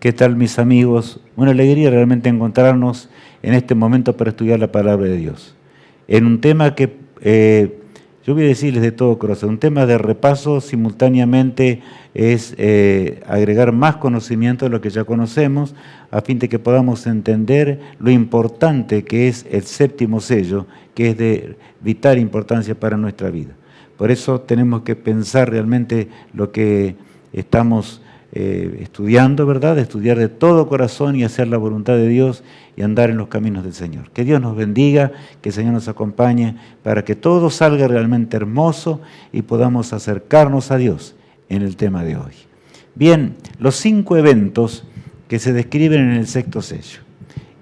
¿Qué tal, mis amigos? Una alegría realmente encontrarnos en este momento para estudiar la palabra de Dios. En un tema que yo voy a decirles de todo corazón, un tema de repaso simultáneamente es agregar más conocimiento de lo que ya conocemos, a fin de que podamos entender lo importante que es el séptimo sello, que es de vital importancia para nuestra vida. Por eso tenemos que pensar realmente lo que estamos estudiando, ¿verdad? Estudiar de todo corazón y hacer la voluntad de Dios y andar en los caminos del Señor. Que Dios nos bendiga, que el Señor nos acompañe para que todo salga realmente hermoso y podamos acercarnos a Dios en el tema de hoy. Bien, los 5 eventos que se describen en el sexto sello.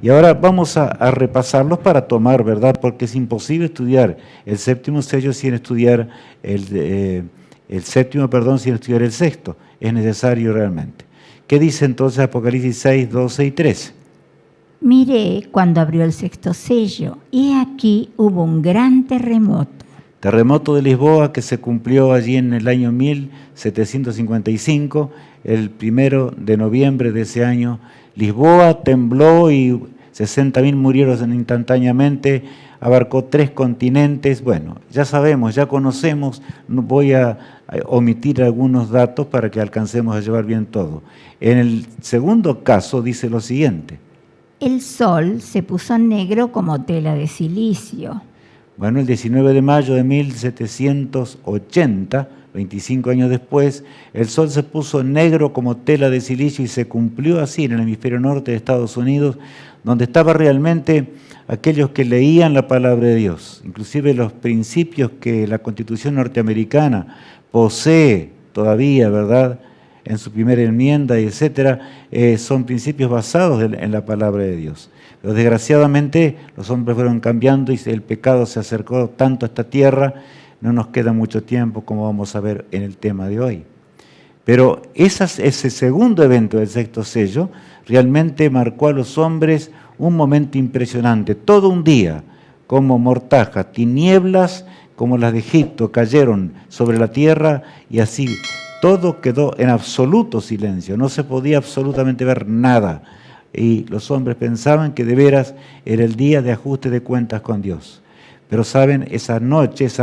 Y ahora vamos a repasarlos para tomar, ¿verdad? Porque es imposible estudiar el séptimo sello sin estudiar el séptimo, sin estudiar el sexto. Es necesario realmente. ¿Qué dice entonces Apocalipsis 6, 12 y 13? Miré cuando abrió el sexto sello, y aquí hubo un gran terremoto. Terremoto de Lisboa que se cumplió allí en el año 1755, el 1 de noviembre de ese año. Lisboa tembló y 60.000 murieron instantáneamente, abarcó 3 continentes. Bueno, ya sabemos, ya conocemos, no voy a omitir algunos datos para que alcancemos a llevar bien todo. En el segundo caso dice lo siguiente. El sol se puso negro como tela de silicio. Bueno, el 19 de mayo de 1780, 25 años después, el sol se puso negro como tela de silicio y se cumplió así en el hemisferio norte de Estados Unidos, donde estaban realmente aquellos que leían la palabra de Dios, inclusive los principios que la Constitución norteamericana posee todavía, ¿verdad?, en su primera enmienda, y etcétera, son principios basados en la palabra de Dios. Pero desgraciadamente los hombres fueron cambiando y el pecado se acercó tanto a esta tierra, no nos queda mucho tiempo, como vamos a ver en el tema de hoy. Pero ese segundo evento del sexto sello realmente marcó a los hombres un momento impresionante. Todo un día, como mortaja, tinieblas como las de Egipto cayeron sobre la tierra y así todo quedó en absoluto silencio. No se podía absolutamente ver nada. Y los hombres pensaban que de veras era el día de ajuste de cuentas con Dios. Pero saben, esa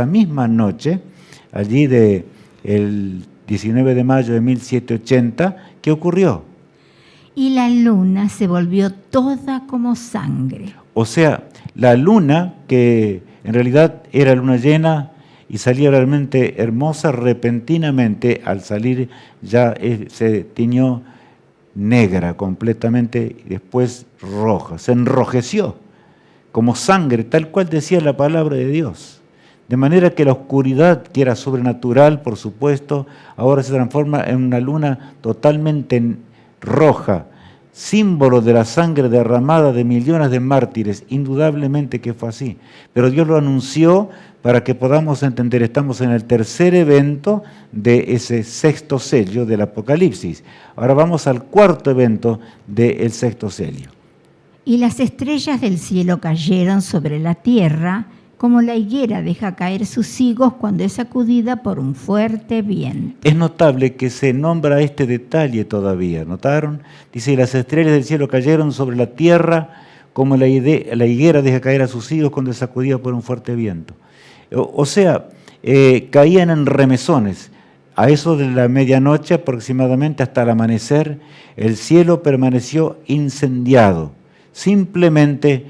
misma noche, allí el 19 de mayo de 1780, ¿qué ocurrió? Y la luna se volvió toda como sangre. O sea, la luna, que en realidad era luna llena y salía realmente hermosa, repentinamente al salir ya se tiñó negra completamente y después roja, se enrojeció como sangre, tal cual decía la palabra de Dios. De manera que la oscuridad, que era sobrenatural, por supuesto, ahora se transforma en una luna totalmente roja, símbolo de la sangre derramada de millones de mártires. Indudablemente que fue así. Pero Dios lo anunció para que podamos entender. Estamos en el tercer evento de ese sexto sello del Apocalipsis. Ahora vamos al cuarto evento del sexto sello. Y las estrellas del cielo cayeron sobre la tierra, como la higuera deja caer sus higos cuando es sacudida por un fuerte viento. Es notable que se nombra este detalle todavía, ¿notaron? Dice, las estrellas del cielo cayeron sobre la tierra, como la higuera deja caer a sus higos cuando es sacudida por un fuerte viento. O sea, caían en remesones. A eso de la medianoche aproximadamente hasta el amanecer, el cielo permaneció incendiado. Simplemente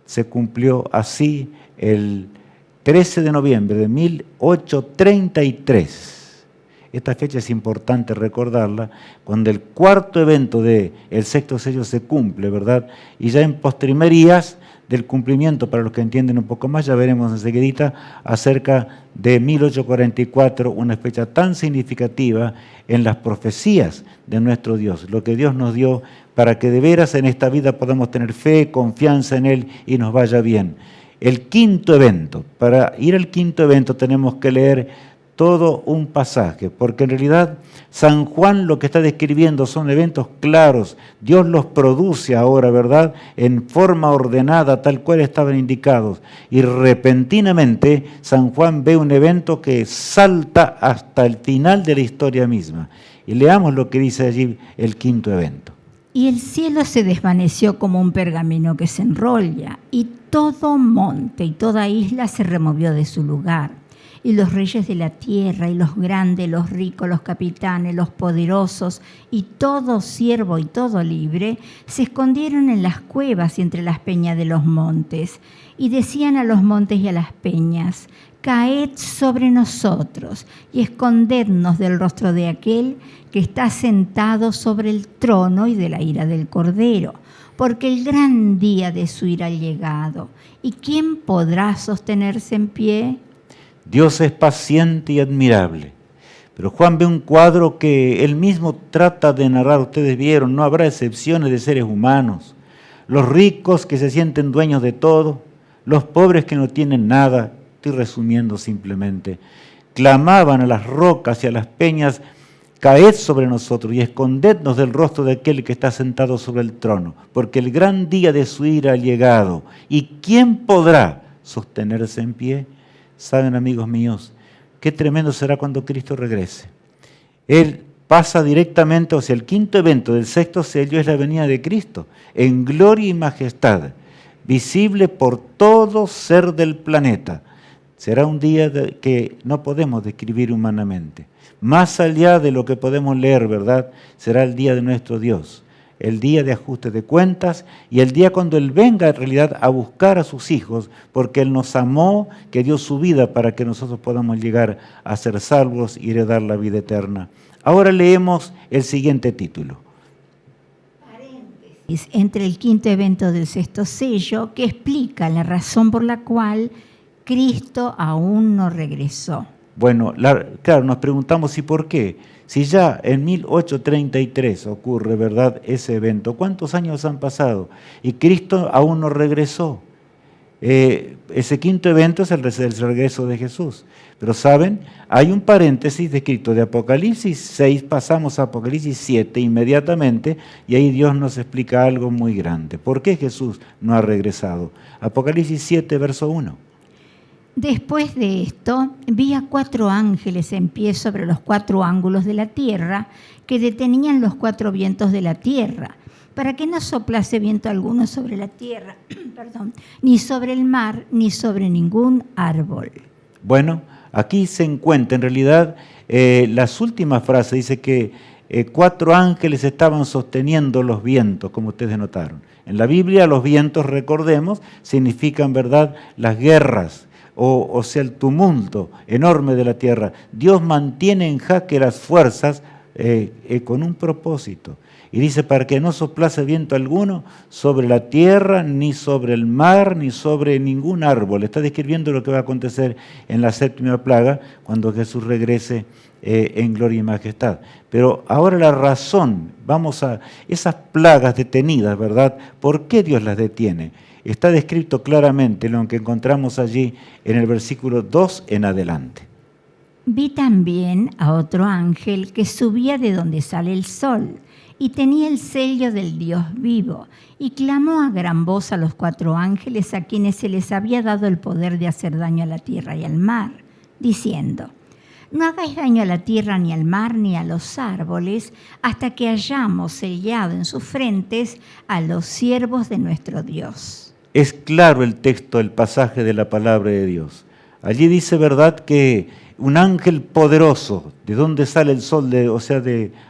se cumplió así el 13 de noviembre de 1833. Esta fecha es importante recordarla, cuando el cuarto evento del sexto sello se cumple, ¿verdad? Y ya en postrimerías del cumplimiento, para los que entienden un poco más, ya veremos enseguidita acerca de 1844, una fecha tan significativa en las profecías de nuestro Dios, lo que Dios nos dio para que de veras en esta vida podamos tener fe, confianza en Él y nos vaya bien. El quinto evento, para ir al quinto evento tenemos que leer todo un pasaje, porque en realidad San Juan lo que está describiendo son eventos claros. Dios los produce ahora, ¿verdad?, en forma ordenada, tal cual estaban indicados. Y repentinamente San Juan ve un evento que salta hasta el final de la historia misma. Y leamos lo que dice allí el quinto evento. Y el cielo se desvaneció como un pergamino que se enrolla, y todo monte y toda isla se removió de su lugar. Y los reyes de la tierra, y los grandes, los ricos, los capitanes, los poderosos, y todo siervo y todo libre, se escondieron en las cuevas y entre las peñas de los montes. Y decían a los montes y a las peñas: caed sobre nosotros y escondednos del rostro de aquel que está sentado sobre el trono y de la ira del Cordero, porque el gran día de su ira ha llegado. ¿Y quién podrá sostenerse en pie? Dios es paciente y admirable. Pero Juan ve un cuadro que él mismo trata de narrar. Ustedes vieron, no habrá excepciones de seres humanos. Los ricos que se sienten dueños de todo, los pobres que no tienen nada. Estoy resumiendo simplemente. Clamaban a las rocas y a las peñas: caed sobre nosotros y escondednos del rostro de aquel que está sentado sobre el trono, porque el gran día de su ira ha llegado. ¿Y quién podrá sostenerse en pie? Saben, amigos míos, qué tremendo será cuando Cristo regrese. Él pasa directamente, o sea, el quinto evento del sexto sello es la venida de Cristo, en gloria y majestad, visible por todo ser del planeta. Será un día que no podemos describir humanamente. Más allá de lo que podemos leer, ¿verdad? Será el día de nuestro Dios, el día de ajuste de cuentas y el día cuando Él venga en realidad a buscar a sus hijos, porque Él nos amó, que dio su vida para que nosotros podamos llegar a ser salvos y heredar la vida eterna. Ahora leemos el siguiente título. Paréntesis entre el quinto evento del sexto sello, que explica la razón por la cual Cristo aún no regresó. Bueno, claro, nos preguntamos ¿y por qué? Si ya en 1833 ocurre, ¿verdad?, ese evento, ¿cuántos años han pasado? Y Cristo aún no regresó. Ese quinto evento es el regreso de Jesús. Pero ¿saben? Hay un paréntesis descrito de Apocalipsis 6, pasamos a Apocalipsis 7 inmediatamente, y ahí Dios nos explica algo muy grande. ¿Por qué Jesús no ha regresado? Apocalipsis 7, verso 1. Después de esto, vi a 4 ángeles en pie sobre los 4 ángulos de la tierra, que detenían los 4 vientos de la tierra, para que no soplase viento alguno sobre la tierra, ni sobre el mar, ni sobre ningún árbol. Bueno, aquí se encuentra en realidad las últimas frases, dice que 4 ángeles estaban sosteniendo los vientos, como ustedes notaron. En la Biblia los vientos, recordemos, significan, ¿verdad?, las guerras, o sea, el tumulto enorme de la tierra. Dios mantiene en jaque las fuerzas con un propósito. Y dice, para que no soplase viento alguno sobre la tierra, ni sobre el mar, ni sobre ningún árbol. Está describiendo lo que va a acontecer en la séptima plaga, cuando Jesús regrese en gloria y majestad. Pero ahora la razón, vamos a esas plagas detenidas, ¿verdad? ¿Por qué Dios las detiene? Está descrito claramente lo que encontramos allí en el versículo 2 en adelante. Vi también a otro ángel que subía de donde sale el sol y tenía el sello del Dios vivo, y clamó a gran voz a los 4 ángeles a quienes se les había dado el poder de hacer daño a la tierra y al mar, diciendo: no hagáis daño a la tierra, ni al mar, ni a los árboles, hasta que hayamos sellado en sus frentes a los siervos de nuestro Dios. Es claro el texto, el pasaje de la palabra de Dios. Allí dice, ¿verdad?, que un ángel poderoso, ¿de dónde sale el sol?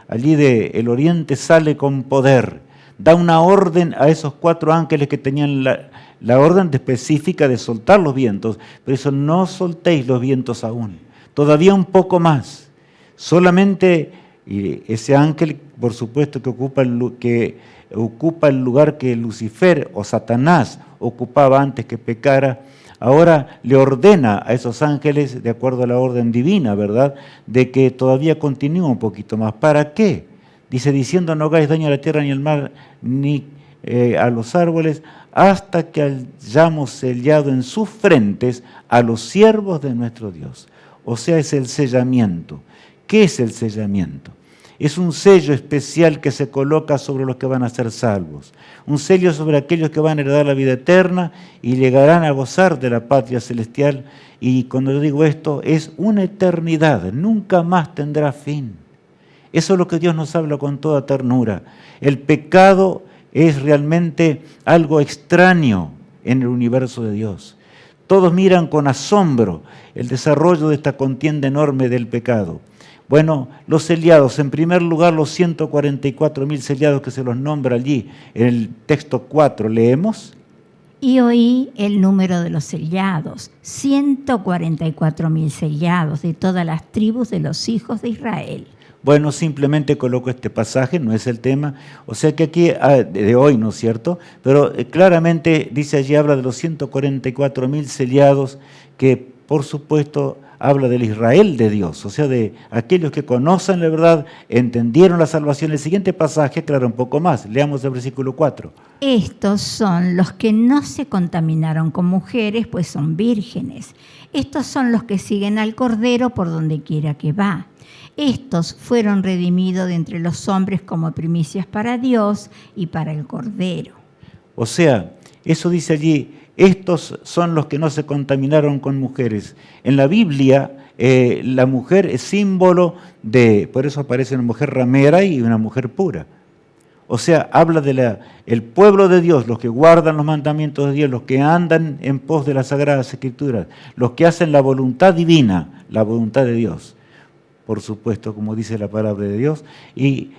Allí del oriente sale con poder. Da una orden a esos 4 ángeles que tenían la orden específica de soltar los vientos. Pero eso, no soltéis los vientos aún. Todavía un poco más. Solamente ese ángel, por supuesto, que ocupa el lugar que Lucifer o Satanás ocupaba antes que pecara, ahora le ordena a esos ángeles, de acuerdo a la orden divina, ¿verdad?, de que todavía continúe un poquito más. ¿Para qué? Dice, diciendo: no hagáis daño a la tierra, ni al mar, ni a los árboles, hasta que hayamos sellado en sus frentes a los siervos de nuestro Dios. O sea, es el sellamiento. ¿Qué es el sellamiento? Es un sello especial que se coloca sobre los que van a ser salvos. Un sello sobre aquellos que van a heredar la vida eterna y llegarán a gozar de la patria celestial. Y cuando yo digo esto, es una eternidad, nunca más tendrá fin. Eso es lo que Dios nos habla con toda ternura. El pecado es realmente algo extraño en el universo de Dios. Todos miran con asombro el desarrollo de esta contienda enorme del pecado. Bueno, los sellados, en primer lugar los 144.000 sellados que se los nombra allí en el texto 4, leemos. Y oí el número de los sellados, 144.000 sellados de todas las tribus de los hijos de Israel. Bueno, simplemente coloco este pasaje, no es el tema. O sea que aquí, de hoy, ¿no es cierto? Pero claramente dice allí, habla de los 144.000 sellados, que por supuesto habla del Israel de Dios, o sea, de aquellos que conocen la verdad, entendieron la salvación. El siguiente pasaje aclara un poco más. Leamos el versículo 4. Estos son los que no se contaminaron con mujeres, pues son vírgenes. Estos son los que siguen al Cordero por donde quiera que va. Estos fueron redimidos de entre los hombres como primicias para Dios y para el Cordero. O sea, eso dice allí, estos son los que no se contaminaron con mujeres. En la Biblia, la mujer es símbolo de, por eso aparece una mujer ramera y una mujer pura. O sea, habla de el pueblo de Dios, los que guardan los mandamientos de Dios, los que andan en pos de las Sagradas Escrituras, los que hacen la voluntad divina, la voluntad de Dios. Por supuesto, como dice la palabra de Dios, y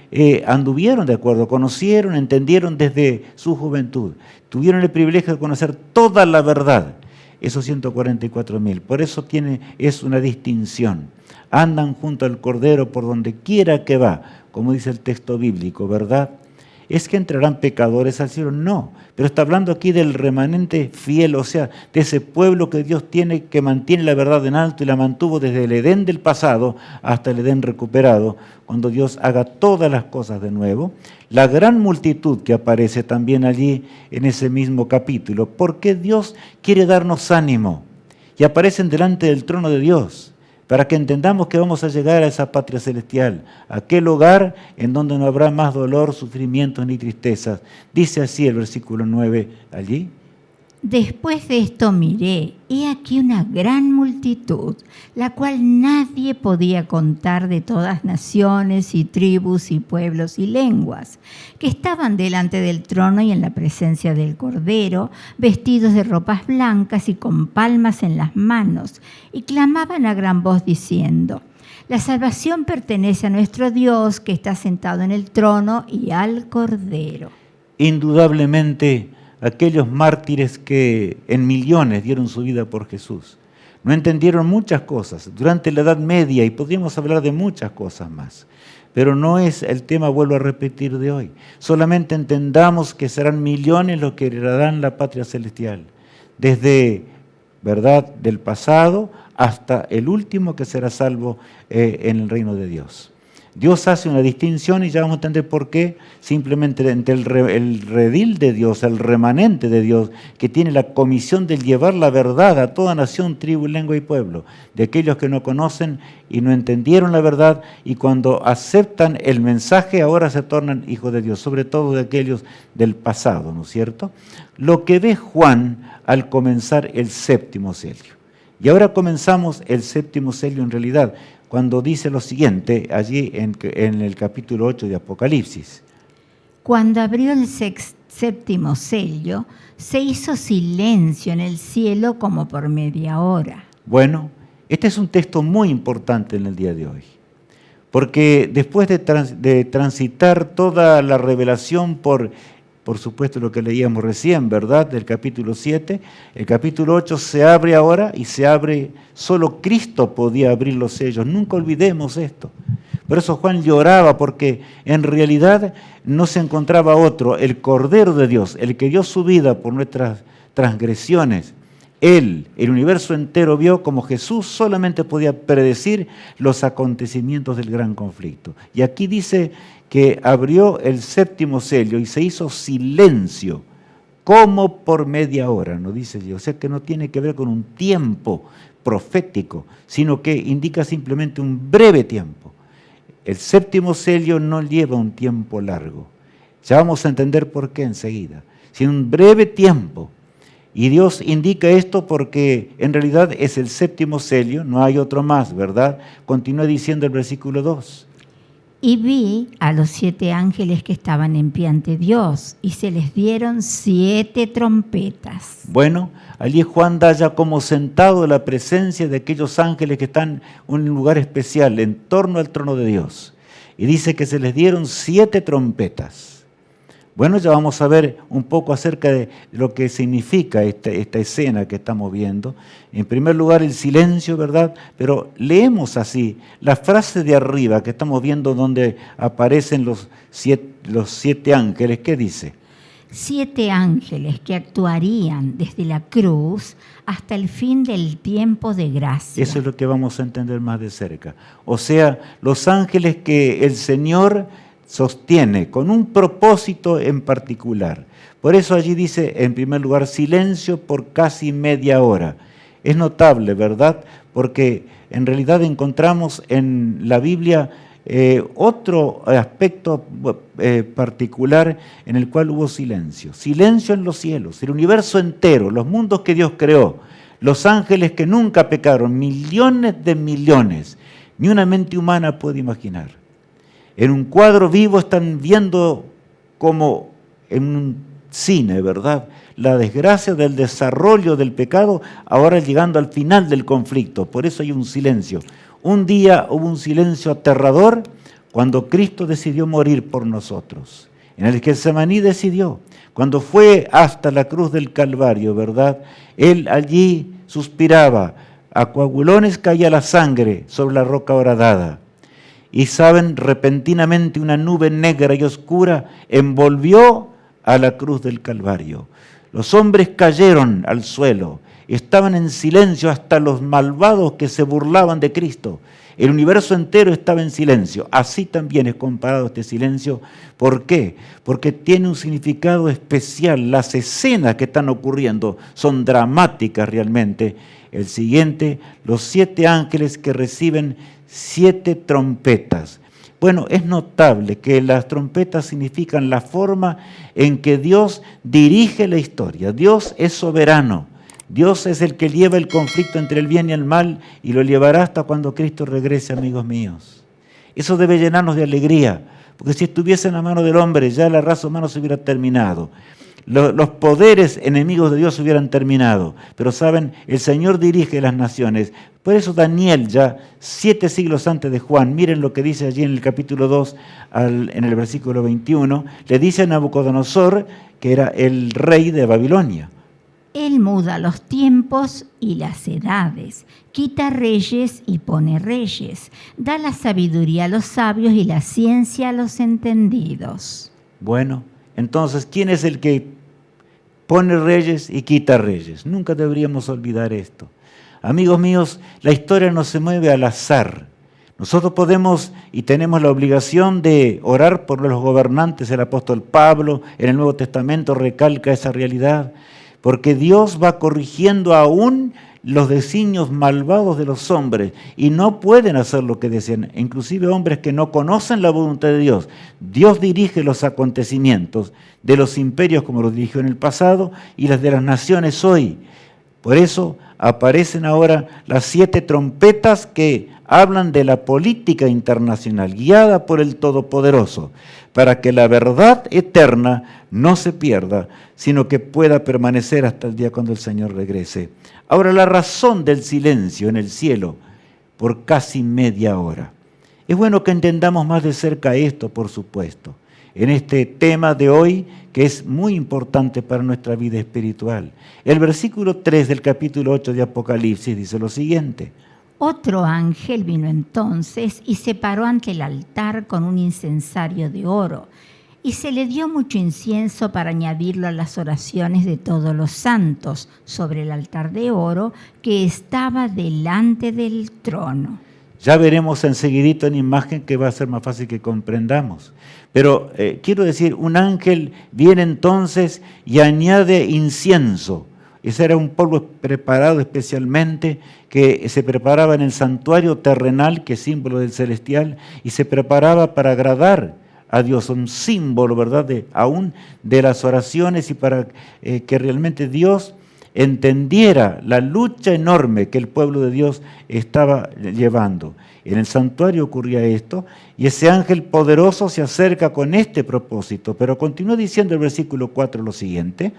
anduvieron de acuerdo, conocieron, entendieron desde su juventud, tuvieron el privilegio de conocer toda la verdad, esos 144.000. Por eso es una distinción. Andan junto al Cordero por donde quiera que va, como dice el texto bíblico, ¿verdad? ¿Es que entrarán pecadores al cielo? No, pero está hablando aquí del remanente fiel, o sea, de ese pueblo que Dios tiene, que mantiene la verdad en alto y la mantuvo desde el Edén del pasado hasta el Edén recuperado, cuando Dios haga todas las cosas de nuevo. La gran multitud que aparece también allí en ese mismo capítulo, porque Dios quiere darnos ánimo y aparecen delante del trono de Dios, para que entendamos que vamos a llegar a esa patria celestial, a aquel hogar en donde no habrá más dolor, sufrimientos ni tristezas. Dice así el versículo 9 allí. Después de esto miré, he aquí una gran multitud, la cual nadie podía contar, de todas naciones y tribus y pueblos y lenguas, que estaban delante del trono y en la presencia del Cordero, vestidos de ropas blancas y con palmas en las manos, y clamaban a gran voz diciendo: la salvación pertenece a nuestro Dios, que está sentado en el trono, y al Cordero. Indudablemente, aquellos mártires que en millones dieron su vida por Jesús, no entendieron muchas cosas durante la Edad Media, y podríamos hablar de muchas cosas más, pero no es el tema, vuelvo a repetir, de hoy. Solamente entendamos que serán millones los que heredarán la patria celestial, desde, ¿verdad?, del pasado hasta el último que será salvo en el reino de Dios. Dios hace una distinción y ya vamos a entender por qué, simplemente entre el redil de Dios, el remanente de Dios, que tiene la comisión de llevar la verdad a toda nación, tribu, lengua y pueblo, de aquellos que no conocen y no entendieron la verdad, y cuando aceptan el mensaje ahora se tornan hijos de Dios, sobre todo de aquellos del pasado, ¿no es cierto? Lo que ve Juan al comenzar el séptimo sello. Y ahora comenzamos el séptimo sello en realidad, cuando dice lo siguiente, allí en el capítulo 8 de Apocalipsis. Cuando abrió el séptimo sello, se hizo silencio en el cielo como por media hora. Bueno, este es un texto muy importante en el día de hoy, porque después de transitar toda la revelación por supuesto lo que leíamos recién, ¿verdad?, del capítulo 7, el capítulo 8 se abre ahora y se abre, solo Cristo podía abrir los sellos, nunca olvidemos esto. Por eso Juan lloraba, porque en realidad no se encontraba otro, el Cordero de Dios, el que dio su vida por nuestras transgresiones. Él, el universo entero, vio como Jesús solamente podía predecir los acontecimientos del gran conflicto. Y aquí dice que abrió el séptimo sello y se hizo silencio, como por media hora, ¿no? Dice Dios. O sea que no tiene que ver con un tiempo profético, sino que indica simplemente un breve tiempo. El séptimo sello no lleva un tiempo largo. Ya vamos a entender por qué enseguida. Sino un breve tiempo. Y Dios indica esto porque en realidad es el séptimo sello, no hay otro más, ¿verdad? Continúa diciendo el versículo 2. Y vi a los 7 ángeles que estaban en pie ante Dios, y se les dieron 7 trompetas. Bueno, allí Juan da ya como sentado en la presencia de aquellos ángeles que están en un lugar especial, en torno al trono de Dios. Y dice que se les dieron 7 trompetas. Bueno, ya vamos a ver un poco acerca de lo que significa esta escena que estamos viendo. En primer lugar, el silencio, ¿verdad? Pero leemos así, la frase de arriba que estamos viendo donde aparecen los 7 ángeles, ¿qué dice? 7 ángeles que actuarían desde la cruz hasta el fin del tiempo de gracia. Eso es lo que vamos a entender más de cerca. O sea, los ángeles que el Señor sostiene con un propósito en particular. Por eso allí dice, en primer lugar, silencio por casi media hora. Es notable, ¿verdad? Porque en realidad encontramos en la Biblia otro aspecto particular en el cual hubo silencio. Silencio en los cielos, el universo entero, los mundos que Dios creó, los ángeles que nunca pecaron, millones de millones, ni una mente humana puede imaginar. En un cuadro vivo están viendo como en un cine, ¿verdad? La desgracia del desarrollo del pecado, ahora llegando al final del conflicto. Por eso hay un silencio. Un día hubo un silencio aterrador cuando Cristo decidió morir por nosotros. En el Getsemaní decidió, cuando fue hasta la cruz del Calvario, ¿verdad? Él allí suspiraba, a coagulones caía la sangre sobre la roca horadada. Y saben, repentinamente una nube negra y oscura envolvió a la cruz del Calvario. Los hombres cayeron al suelo, estaban en silencio hasta los malvados que se burlaban de Cristo. El universo entero estaba en silencio. Así también es comparado este silencio. ¿Por qué? Porque tiene un significado especial. Las escenas que están ocurriendo son dramáticas realmente. El siguiente, los 7 ángeles que reciben 7 trompetas. Bueno, es notable que las trompetas significan la forma en que Dios dirige la historia. Dios es soberano. Dios es el que lleva el conflicto entre el bien y el mal y lo llevará hasta cuando Cristo regrese, amigos míos. Eso debe llenarnos de alegría, porque si estuviese en la mano del hombre, ya la raza humana se hubiera terminado. Los poderes enemigos de Dios hubieran terminado. Pero saben, el Señor dirige las naciones. Por eso Daniel, ya 7 siglos antes de Juan, miren lo que dice allí en el capítulo 2, en el versículo 21, le dice a Nabucodonosor, que era el rey de Babilonia. Él muda los tiempos y las edades, quita reyes y pone reyes, da la sabiduría a los sabios y la ciencia a los entendidos. Bueno, entonces, ¿quién es el que pone reyes y quita reyes? Nunca deberíamos olvidar esto. Amigos míos, la historia no se mueve al azar. Nosotros podemos y tenemos la obligación de orar por los gobernantes. El apóstol Pablo en el Nuevo Testamento recalca esa realidad, porque Dios va corrigiendo aún los designios malvados de los hombres y no pueden hacer lo que desean, inclusive hombres que no conocen la voluntad de Dios. Dios dirige los acontecimientos de los imperios como los dirigió en el pasado y las de las naciones hoy. Por eso aparecen ahora las 7 trompetas que hablan de la política internacional guiada por el Todopoderoso, para que la verdad eterna no se pierda, sino que pueda permanecer hasta el día cuando el Señor regrese. Ahora, la razón del silencio en el cielo por casi media hora. Es bueno que entendamos más de cerca esto, por supuesto, en este tema de hoy que es muy importante para nuestra vida espiritual. El versículo 3 del capítulo 8 de Apocalipsis dice lo siguiente. Otro ángel vino entonces y se paró ante el altar con un incensario de oro, y se le dio mucho incienso para añadirlo a las oraciones de todos los santos sobre el altar de oro que estaba delante del trono. Ya veremos enseguidito en imagen que va a ser más fácil que comprendamos. Pero quiero decir, un ángel viene entonces y añade incienso. Ese era un polvo preparado especialmente, que se preparaba en el santuario terrenal, que es símbolo del celestial, y se preparaba para agradar a Dios, un símbolo, ¿verdad?, aún de las oraciones y para que realmente Dios entendiera la lucha enorme que el pueblo de Dios estaba llevando. En el santuario ocurría esto, y ese ángel poderoso se acerca con este propósito, pero continúa diciendo el versículo 4 lo siguiente.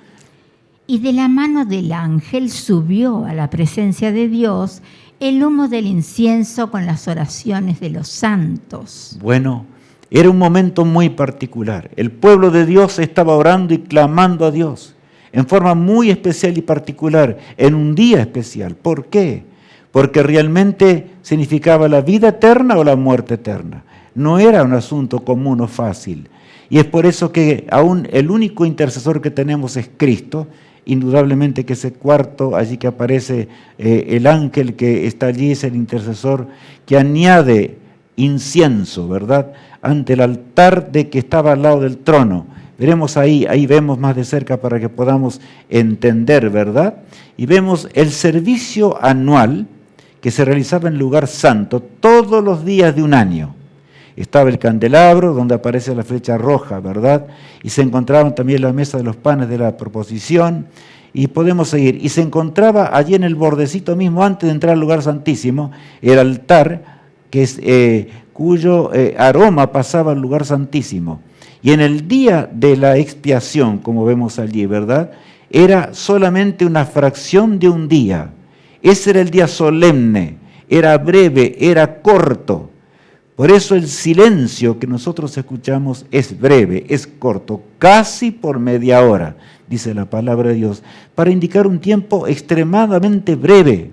Y de la mano del ángel subió a la presencia de Dios el humo del incienso con las oraciones de los santos. Bueno, era un momento muy particular. El pueblo de Dios estaba orando y clamando a Dios en forma muy especial y particular, en un día especial. ¿Por qué? Porque realmente significaba la vida eterna o la muerte eterna. No era un asunto común o fácil. Y es por eso que aún el único intercesor que tenemos es Cristo. Indudablemente que ese cuarto, allí que aparece el ángel que está allí, es el intercesor que añade incienso, ¿verdad?, ante el altar de que estaba al lado del trono. Veremos ahí vemos más de cerca para que podamos entender, ¿verdad? Y vemos el servicio anual que se realizaba en el lugar santo todos los días de un año. Estaba el candelabro, donde aparece la flecha roja, ¿verdad? Y se encontraban también la mesa de los panes de la proposición, y podemos seguir. Y se encontraba allí en el bordecito mismo, antes de entrar al lugar santísimo, el altar, que es, cuyo aroma pasaba al lugar santísimo. Y en el día de la expiación, como vemos allí, ¿verdad?, era solamente una fracción de un día. Ese era el día solemne, era breve, era corto. Por eso el silencio que nosotros escuchamos es breve, es corto, casi por media hora, dice la palabra de Dios, para indicar un tiempo extremadamente breve,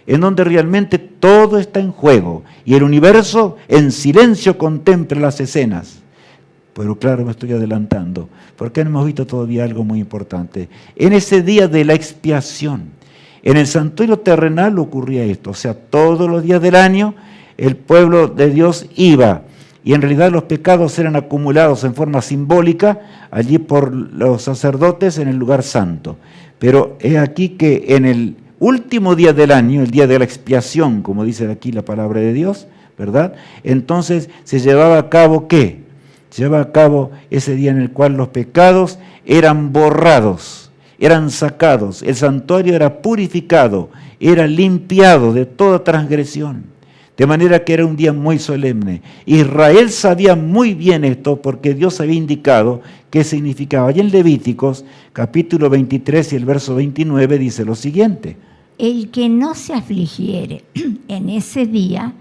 en donde realmente todo está en juego y el universo en silencio contempla las escenas. Pero claro, me estoy adelantando, porque hemos visto todavía algo muy importante. En ese día de la expiación, en el santuario terrenal ocurría esto, o sea, todos los días del año, el pueblo de Dios iba, y en realidad los pecados eran acumulados en forma simbólica allí por los sacerdotes en el lugar santo. Pero es aquí que en el último día del año, el día de la expiación, como dice aquí la palabra de Dios, ¿verdad?, entonces se llevaba a cabo, ¿qué? Se llevaba a cabo ese día en el cual los pecados eran borrados, eran sacados, el santuario era purificado, era limpiado de toda transgresión. De manera que era un día muy solemne. Israel sabía muy bien esto porque Dios había indicado qué significaba. Y en Levíticos, capítulo 23 y el verso 29, dice lo siguiente. El que no se afligiere en ese día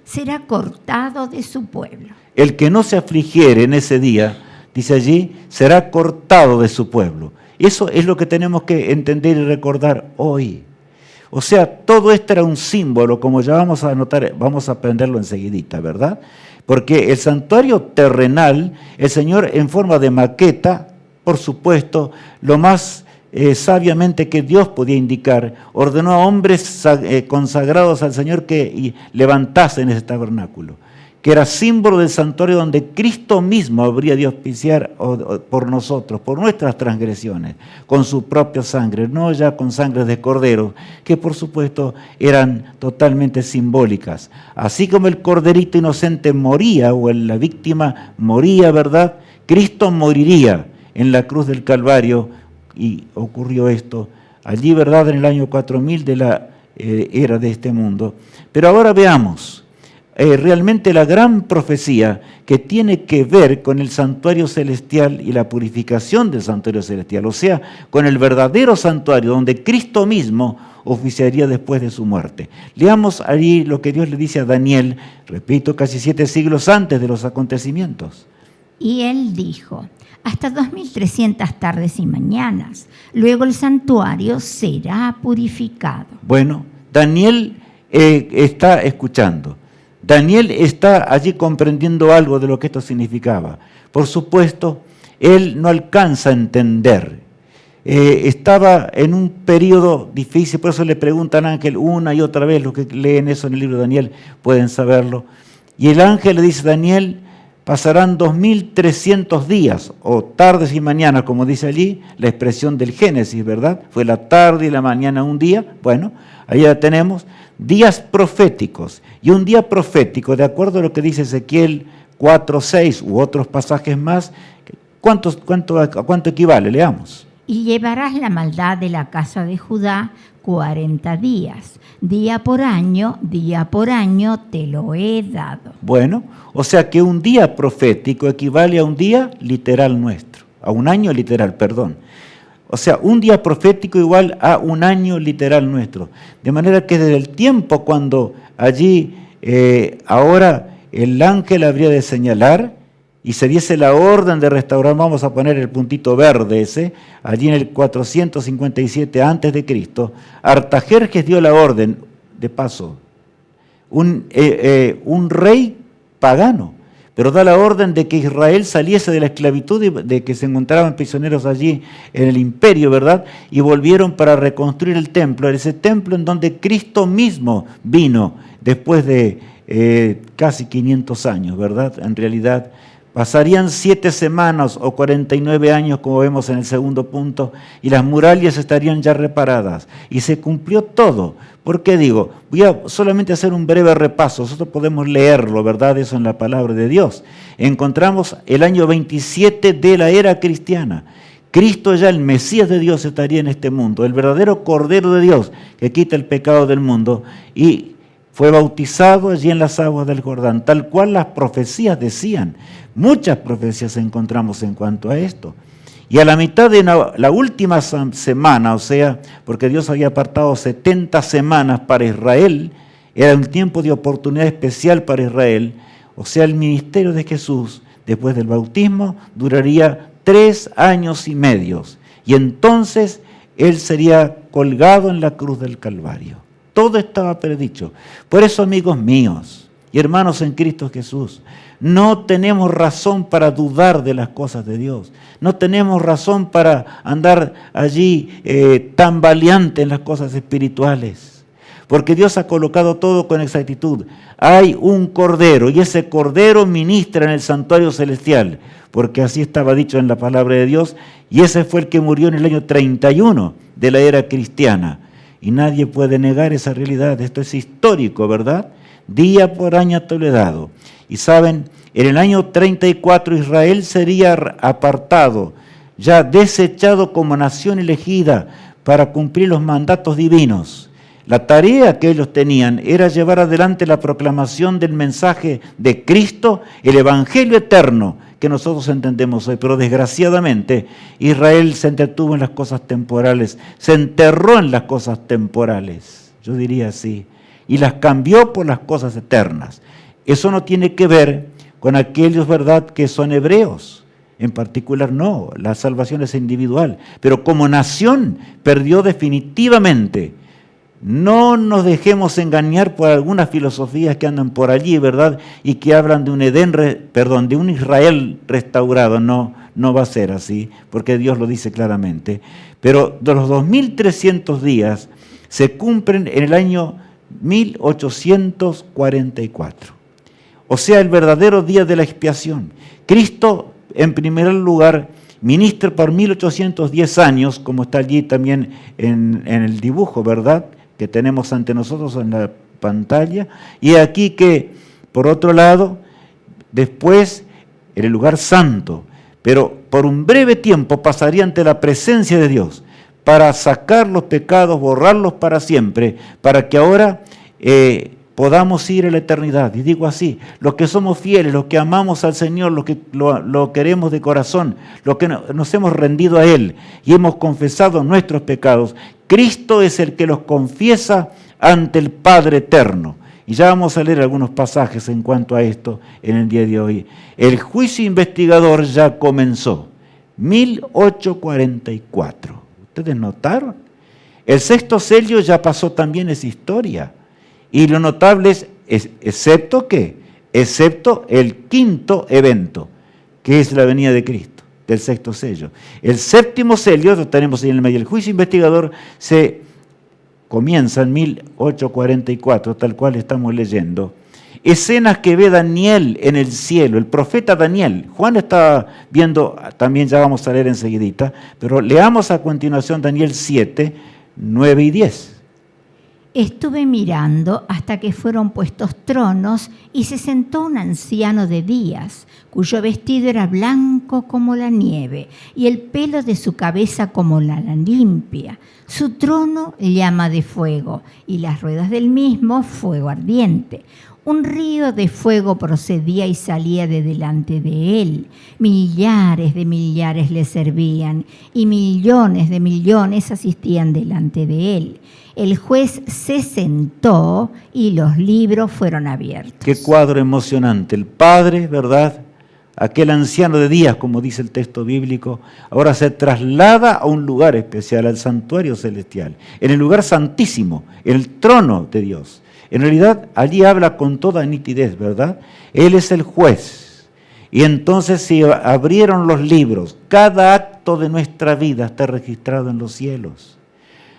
será cortado de su pueblo. El que no se afligiere en ese día, dice allí, será cortado de su pueblo. Eso es lo que tenemos que entender y recordar hoy. O sea, todo esto era un símbolo, como ya vamos a notar, vamos a aprenderlo enseguidita, ¿verdad? Porque el santuario terrenal, el Señor en forma de maqueta, por supuesto, lo más sabiamente que Dios podía indicar, ordenó a hombres consagrados al Señor que levantasen ese tabernáculo, que era símbolo del santuario donde Cristo mismo habría de auspiciar por nosotros, por nuestras transgresiones, con su propia sangre, no ya con sangre de cordero, que por supuesto eran totalmente simbólicas. Así como el corderito inocente moría, o la víctima moría, ¿verdad?, Cristo moriría en la cruz del Calvario, y ocurrió esto allí, ¿verdad?, en el año 4000 de la era de este mundo. Pero ahora veamos realmente la gran profecía que tiene que ver con el santuario celestial y la purificación del santuario celestial, o sea, con el verdadero santuario donde Cristo mismo oficiaría después de su muerte. Leamos allí lo que Dios le dice a Daniel, repito, casi 7 siglos antes de los acontecimientos. Y él dijo, hasta 2300 tardes y mañanas, luego el santuario será purificado. Bueno, Daniel está escuchando. Daniel está allí comprendiendo algo de lo que esto significaba. Por supuesto, él no alcanza a entender. Estaba en un periodo difícil, por eso le preguntan al ángel una y otra vez, los que leen eso en el libro de Daniel pueden saberlo. Y el ángel le dice a Daniel, pasarán 2300 días, o tardes y mañanas, como dice allí, la expresión del Génesis, ¿verdad? Fue la tarde y la mañana un día. Bueno, ahí ya tenemos días proféticos. Y un día profético, de acuerdo a lo que dice Ezequiel 4:6 u otros pasajes más, ¿a cuánto equivale? Leamos. y llevarás la maldad de la casa de Judá 40 días. Día por año te lo he dado. Bueno, o sea que un día profético equivale a un día literal nuestro, a un año literal, perdón. O sea, un día profético igual a un año literal nuestro. De manera que desde el tiempo cuando allí, ahora el ángel habría de señalar y se diese la orden de restaurar, vamos a poner el puntito verde ese, allí en el 457 a.C., Artajerjes dio la orden, de paso, un rey pagano, pero da la orden de que Israel saliese de la esclavitud y de que se encontraban prisioneros allí en el imperio, ¿verdad? Y volvieron para reconstruir el templo, ese templo en donde Cristo mismo vino después de casi 500 años, ¿verdad? En realidad, pasarían 7 semanas o 49 años, como vemos en el segundo punto, y las murallas estarían ya reparadas. Y se cumplió todo. ¿Por qué digo? Voy a solamente hacer un breve repaso. Nosotros podemos leerlo, ¿verdad? Eso en la palabra de Dios. Encontramos el año 27 de la era cristiana. Cristo ya, el Mesías de Dios, estaría en este mundo. El verdadero Cordero de Dios que quita el pecado del mundo. Y fue bautizado allí en las aguas del Jordán, tal cual las profecías decían. Muchas profecías encontramos en cuanto a esto. Y a la mitad de la última semana, o sea, porque Dios había apartado 70 semanas para Israel, era un tiempo de oportunidad especial para Israel, o sea, el ministerio de Jesús, después del bautismo, duraría 3 años y medio. Y entonces Él sería colgado en la cruz del Calvario. Todo estaba predicho. Por eso, amigos míos y hermanos en Cristo Jesús, no tenemos razón para dudar de las cosas de Dios. No tenemos razón para andar allí tambaleante en las cosas espirituales. Porque Dios ha colocado todo con exactitud. Hay un Cordero y ese Cordero ministra en el santuario celestial. Porque así estaba dicho en la palabra de Dios. Y ese fue el que murió en el año 31 de la era cristiana. Y nadie puede negar esa realidad. Esto es histórico, ¿verdad? Día por año te lo he dado. Y saben, en el año 34 Israel sería apartado, ya desechado como nación elegida para cumplir los mandatos divinos. La tarea que ellos tenían era llevar adelante la proclamación del mensaje de Cristo, el Evangelio eterno, que nosotros entendemos hoy, pero desgraciadamente Israel se entretuvo en las cosas temporales, se enterró en las cosas temporales, yo diría así, y las cambió por las cosas eternas. Eso no tiene que ver con aquellos, ¿verdad?, que son hebreos, en particular no, la salvación es individual, pero como nación perdió definitivamente. No nos dejemos engañar por algunas filosofías que andan por allí, ¿verdad? Y que hablan de un de un Israel restaurado. No va a ser así, porque Dios lo dice claramente. Pero de los 2300 días se cumplen en el año 1844. O sea, el verdadero día de la expiación. Cristo, en primer lugar, ministra por 1810 años, como está allí también en el dibujo, ¿verdad?, que tenemos ante nosotros en la pantalla, y aquí que, por otro lado, después en el lugar santo, pero por un breve tiempo pasaría ante la presencia de Dios, para sacar los pecados, borrarlos para siempre, para que ahora podamos ir a la eternidad. Y digo así, los que somos fieles, los que amamos al Señor, los que lo queremos de corazón, los que nos hemos rendido a Él y hemos confesado nuestros pecados, Cristo es el que los confiesa ante el Padre eterno. Y ya vamos a leer algunos pasajes en cuanto a esto en el día de hoy. El juicio investigador ya comenzó, 1844. ¿Ustedes notaron? El sexto sello ya pasó también esa historia. Y lo notable es, excepto el quinto evento, que es la venida de Cristo, del sexto sello. El séptimo sello, lo tenemos en el medio, el juicio investigador se comienza en 1844, tal cual estamos leyendo. Escenas que ve Daniel en el cielo, el profeta Daniel. Juan está viendo, también ya vamos a leer enseguidita, pero leamos a continuación Daniel 7, 9 y 10. Estuve mirando hasta que fueron puestos tronos y se sentó un anciano de días, cuyo vestido era blanco como la nieve y el pelo de su cabeza como la lana limpia. Su trono llama de fuego y las ruedas del mismo fuego ardiente. Un río de fuego procedía y salía de delante de él. Millares de millares le servían y millones de millones asistían delante de él. El juez se sentó y los libros fueron abiertos. Qué cuadro emocionante. El Padre, ¿verdad? Aquel anciano de días, como dice el texto bíblico, ahora se traslada a un lugar especial, al santuario celestial, en el lugar santísimo, en el trono de Dios. En realidad, allí habla con toda nitidez, ¿verdad? Él es el juez. Y entonces se abrieron los libros. Cada acto de nuestra vida está registrado en los cielos.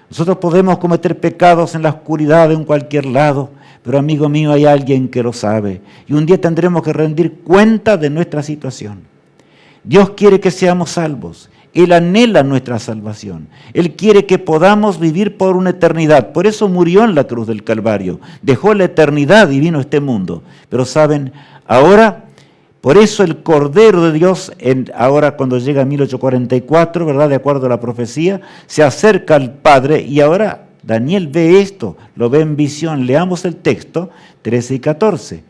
Nosotros podemos cometer pecados en la oscuridad en cualquier lado, pero amigo mío, hay alguien que lo sabe. Y un día tendremos que rendir cuenta de nuestra situación. Dios quiere que seamos salvos. Él anhela nuestra salvación. Él quiere que podamos vivir por una eternidad. Por eso murió en la cruz del Calvario. Dejó la eternidad y vino a este mundo. Pero saben, ahora, por eso el Cordero de Dios, ahora cuando llega a 1844, ¿verdad? De acuerdo a la profecía, se acerca al Padre y ahora Daniel ve esto, lo ve en visión. Leamos el texto 13 y 14.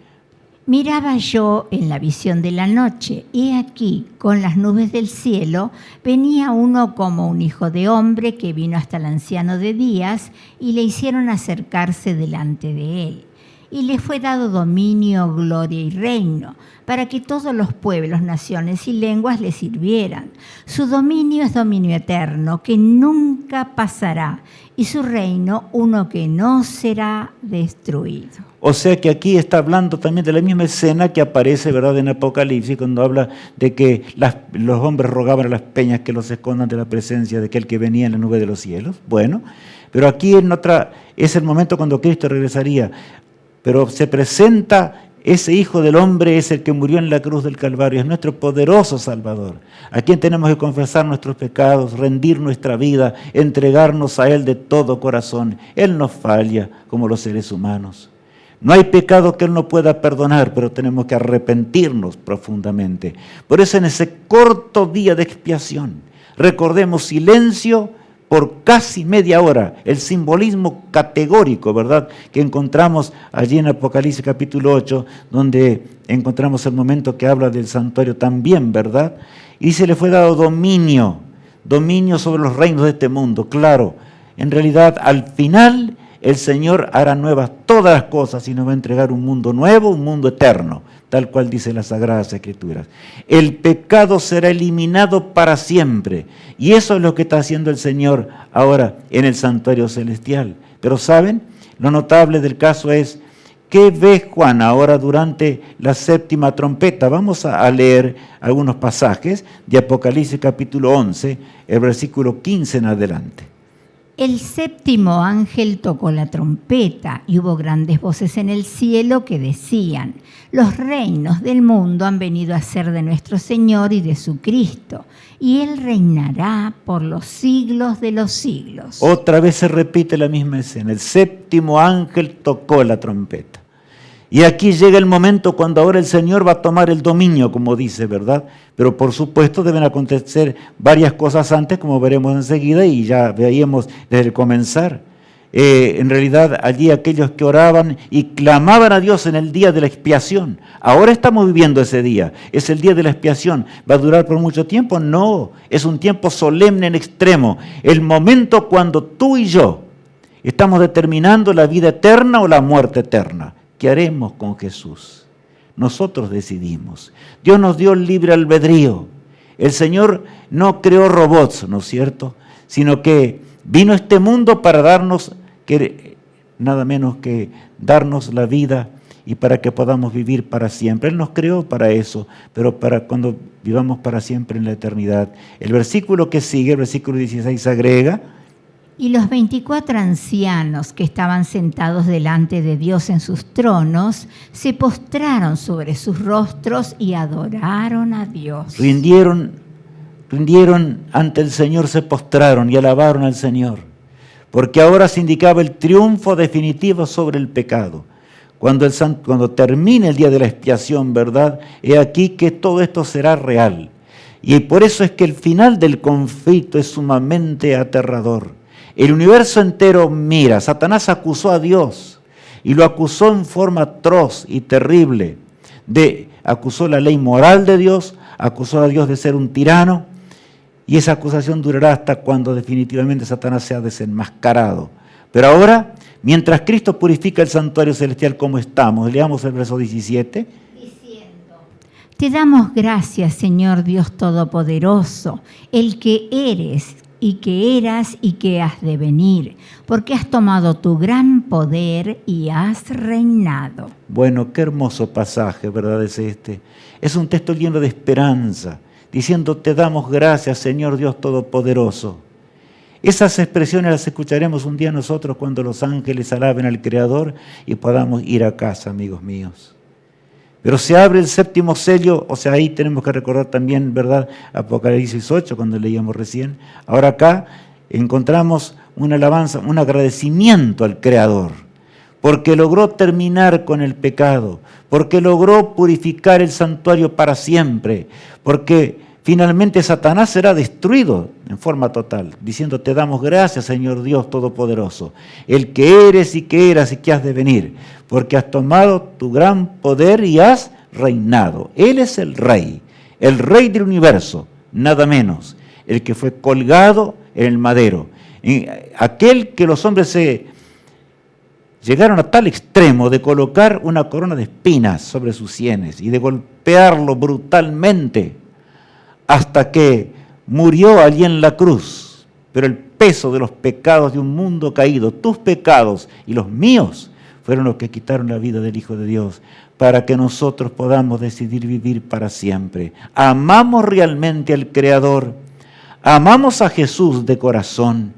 Miraba yo en la visión de la noche, y aquí, con las nubes del cielo, venía uno como un hijo de hombre que vino hasta el anciano de días, y le hicieron acercarse delante de él. Y le fue dado dominio, gloria y reino, para que todos los pueblos, naciones y lenguas le sirvieran. Su dominio es dominio eterno, que nunca pasará, y su reino uno que no será destruido. O sea que aquí está hablando también de la misma escena que aparece, ¿verdad?, en Apocalipsis, cuando habla de que los hombres rogaban a las peñas que los escondan de la presencia de aquel que venía en la nube de los cielos. Bueno, pero aquí es el momento cuando Cristo regresaría. Pero se presenta ese Hijo del Hombre, es el que murió en la cruz del Calvario, es nuestro poderoso Salvador, a quien tenemos que confesar nuestros pecados, rendir nuestra vida, entregarnos a Él de todo corazón. Él no falla como los seres humanos. No hay pecado que Él no pueda perdonar, pero tenemos que arrepentirnos profundamente. Por eso en ese corto día de expiación, recordemos silencio por casi media hora, el simbolismo categórico, ¿verdad?, que encontramos allí en Apocalipsis capítulo 8, donde encontramos el momento que habla del santuario también, ¿verdad? Y se le fue dado dominio sobre los reinos de este mundo. Claro, en realidad al final el Señor hará nuevas todas las cosas y nos va a entregar un mundo nuevo, un mundo eterno, tal cual dice las Sagradas Escrituras. El pecado será eliminado para siempre. Y eso es lo que está haciendo el Señor ahora en el santuario celestial. Pero ¿saben? Lo notable del caso es, ¿qué ve Juan ahora durante la séptima trompeta? Vamos a leer algunos pasajes de Apocalipsis capítulo 11, el versículo 15 en adelante. El séptimo ángel tocó la trompeta y hubo grandes voces en el cielo que decían: los reinos del mundo han venido a ser de nuestro Señor y de su Cristo, y Él reinará por los siglos de los siglos. Otra vez se repite la misma escena. El séptimo ángel tocó la trompeta. Y aquí llega el momento cuando ahora el Señor va a tomar el dominio, como dice, ¿verdad? Pero por supuesto deben acontecer varias cosas antes, como veremos enseguida, y ya veíamos desde el comenzar. En realidad allí aquellos que oraban y clamaban a Dios en el día de la expiación. Ahora estamos viviendo ese día, es el día de la expiación. ¿Va a durar por mucho tiempo? No, es un tiempo solemne en extremo. El momento cuando tú y yo estamos determinando la vida eterna o la muerte eterna. ¿Qué haremos con Jesús? Nosotros decidimos. Dios nos dio el libre albedrío. El Señor no creó robots, ¿no es cierto? Sino que vino a este mundo para darnos, nada menos que darnos la vida y para que podamos vivir para siempre. Él nos creó para eso, pero para cuando vivamos para siempre en la eternidad. El versículo que sigue, el versículo 16, agrega: y los 24 ancianos que estaban sentados delante de Dios en sus tronos se postraron sobre sus rostros y adoraron a Dios. Rindieron ante el Señor, se postraron y alabaron al Señor. porque ahora se indicaba el triunfo definitivo sobre el pecado. Cuando termine el día de la expiación, ¿verdad? He aquí que todo esto será real. Y por eso es que el final del conflicto es sumamente aterrador. El universo entero mira, Satanás acusó a Dios y lo acusó en forma atroz y terrible. Acusó la ley moral de Dios, acusó a Dios de ser un tirano, y esa acusación durará hasta cuando definitivamente Satanás sea desenmascarado. Pero ahora, mientras Cristo purifica el santuario celestial como estamos, leamos el verso 17. Te damos gracias, Señor Dios Todopoderoso, el que eres y que eras y que has de venir, porque has tomado tu gran poder y has reinado. Bueno, qué hermoso pasaje, ¿verdad? Es este. Es un texto lleno de esperanza, diciendo, te damos gracias, Señor Dios Todopoderoso. Esas expresiones las escucharemos un día nosotros cuando los ángeles alaben al Creador y podamos ir a casa, amigos míos. Pero se abre el séptimo sello, o sea, ahí tenemos que recordar también, ¿verdad? Apocalipsis 8, cuando leíamos recién. Ahora acá encontramos una alabanza, un agradecimiento al Creador, porque logró terminar con el pecado, porque logró purificar el santuario para siempre, porque finalmente Satanás será destruido en forma total, diciendo, te damos gracias, Señor Dios Todopoderoso, el que eres y que eras y que has de venir, porque has tomado tu gran poder y has reinado. Él es el Rey del universo, nada menos, el que fue colgado en el madero, aquel que los hombres llegaron a tal extremo de colocar una corona de espinas sobre sus sienes y de golpearlo brutalmente, hasta que murió allí en la cruz. Pero el peso de los pecados de un mundo caído, tus pecados y los míos, fueron los que quitaron la vida del Hijo de Dios, para que nosotros podamos decidir vivir para siempre. Amamos realmente al Creador, amamos a Jesús de corazón,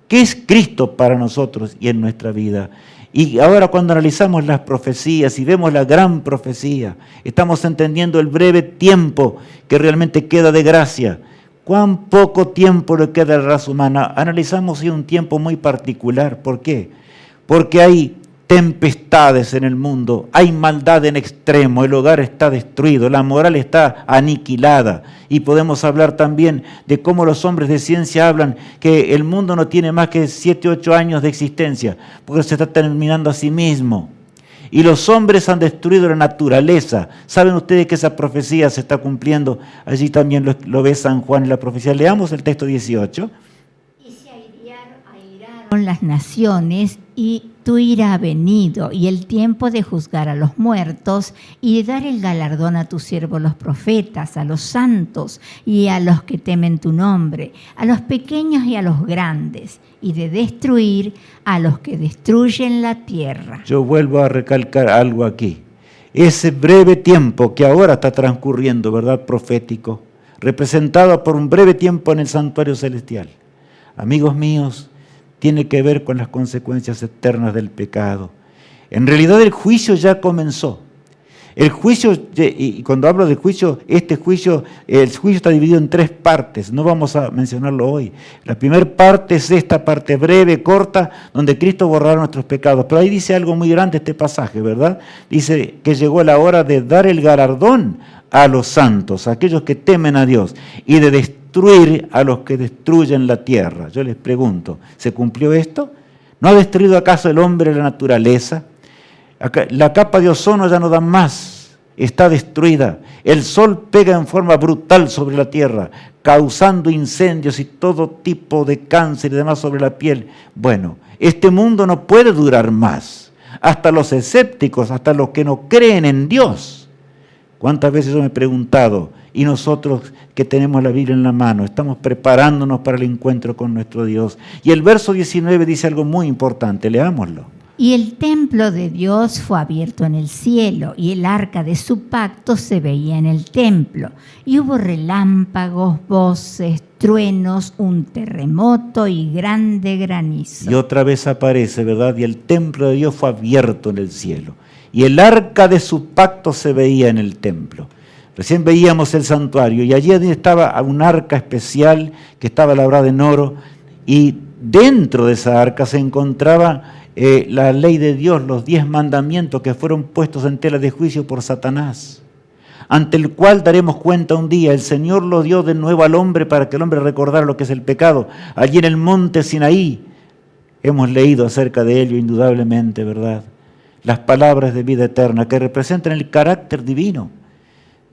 que es Cristo para nosotros y en nuestra vida. Y ahora cuando analizamos las profecías y vemos la gran profecía, estamos entendiendo el breve tiempo que realmente queda de gracia. ¿Cuán poco tiempo le queda a la raza humana? Analizamos hoy un tiempo muy particular. ¿Por qué? Porque hay tempestades en el mundo, hay maldad en extremo, el hogar está destruido, la moral está aniquilada. Y podemos hablar también de cómo los hombres de ciencia hablan que el mundo no tiene más que 7, 8 años de existencia, porque se está terminando a sí mismo. Y los hombres han destruido la naturaleza. ¿Saben ustedes que esa profecía se está cumpliendo? Allí también lo ve San Juan en la profecía. Leamos el texto 18. Y se airaron las naciones y tu ira ha venido, y el tiempo de juzgar a los muertos y de dar el galardón a tus siervos los profetas, a los santos y a los que temen tu nombre, a los pequeños y a los grandes, y de destruir a los que destruyen la tierra. Yo vuelvo a recalcar algo aquí. Ese breve tiempo que ahora está transcurriendo, ¿verdad? Profético, representado por un breve tiempo en el santuario celestial. Amigos míos, tiene que ver con las consecuencias eternas del pecado. En realidad el juicio ya comenzó. El juicio, y cuando hablo de juicio, el juicio está dividido en 3 partes, no vamos a mencionarlo hoy. La primera parte es esta parte breve, corta, donde Cristo borrará nuestros pecados. Pero ahí dice algo muy grande este pasaje, ¿verdad? Dice que llegó la hora de dar el galardón a los santos, a aquellos que temen a Dios, y de destruir a los que destruyen la tierra. Yo les pregunto, ¿se cumplió esto? ¿No ha destruido acaso el hombre la naturaleza? La capa de ozono ya no da más, está destruida. El sol pega en forma brutal sobre la tierra, causando incendios y todo tipo de cáncer y demás sobre la piel. Bueno, este mundo no puede durar más. Hasta los escépticos, hasta los que no creen en Dios. ¿Cuántas veces yo me he preguntado, y nosotros que tenemos la Biblia en la mano, estamos preparándonos para el encuentro con nuestro Dios? Y el verso 19 dice algo muy importante, leámoslo. Y el templo de Dios fue abierto en el cielo, y el arca de su pacto se veía en el templo. Y hubo relámpagos, voces, truenos, un terremoto y grande granizo. Y otra vez aparece, ¿verdad? Y el templo de Dios fue abierto en el cielo. Y el arca de su pacto se veía en el templo. Recién veíamos el santuario, y allí estaba un arca especial que estaba labrada en oro, y dentro de esa arca se encontraba la ley de Dios, los 10 mandamientos que fueron puestos en tela de juicio por Satanás, ante el cual daremos cuenta un día. El Señor lo dio de nuevo al hombre para que el hombre recordara lo que es el pecado. Allí en el monte Sinaí hemos leído acerca de ello indudablemente, ¿verdad? Las palabras de vida eterna que representan el carácter divino.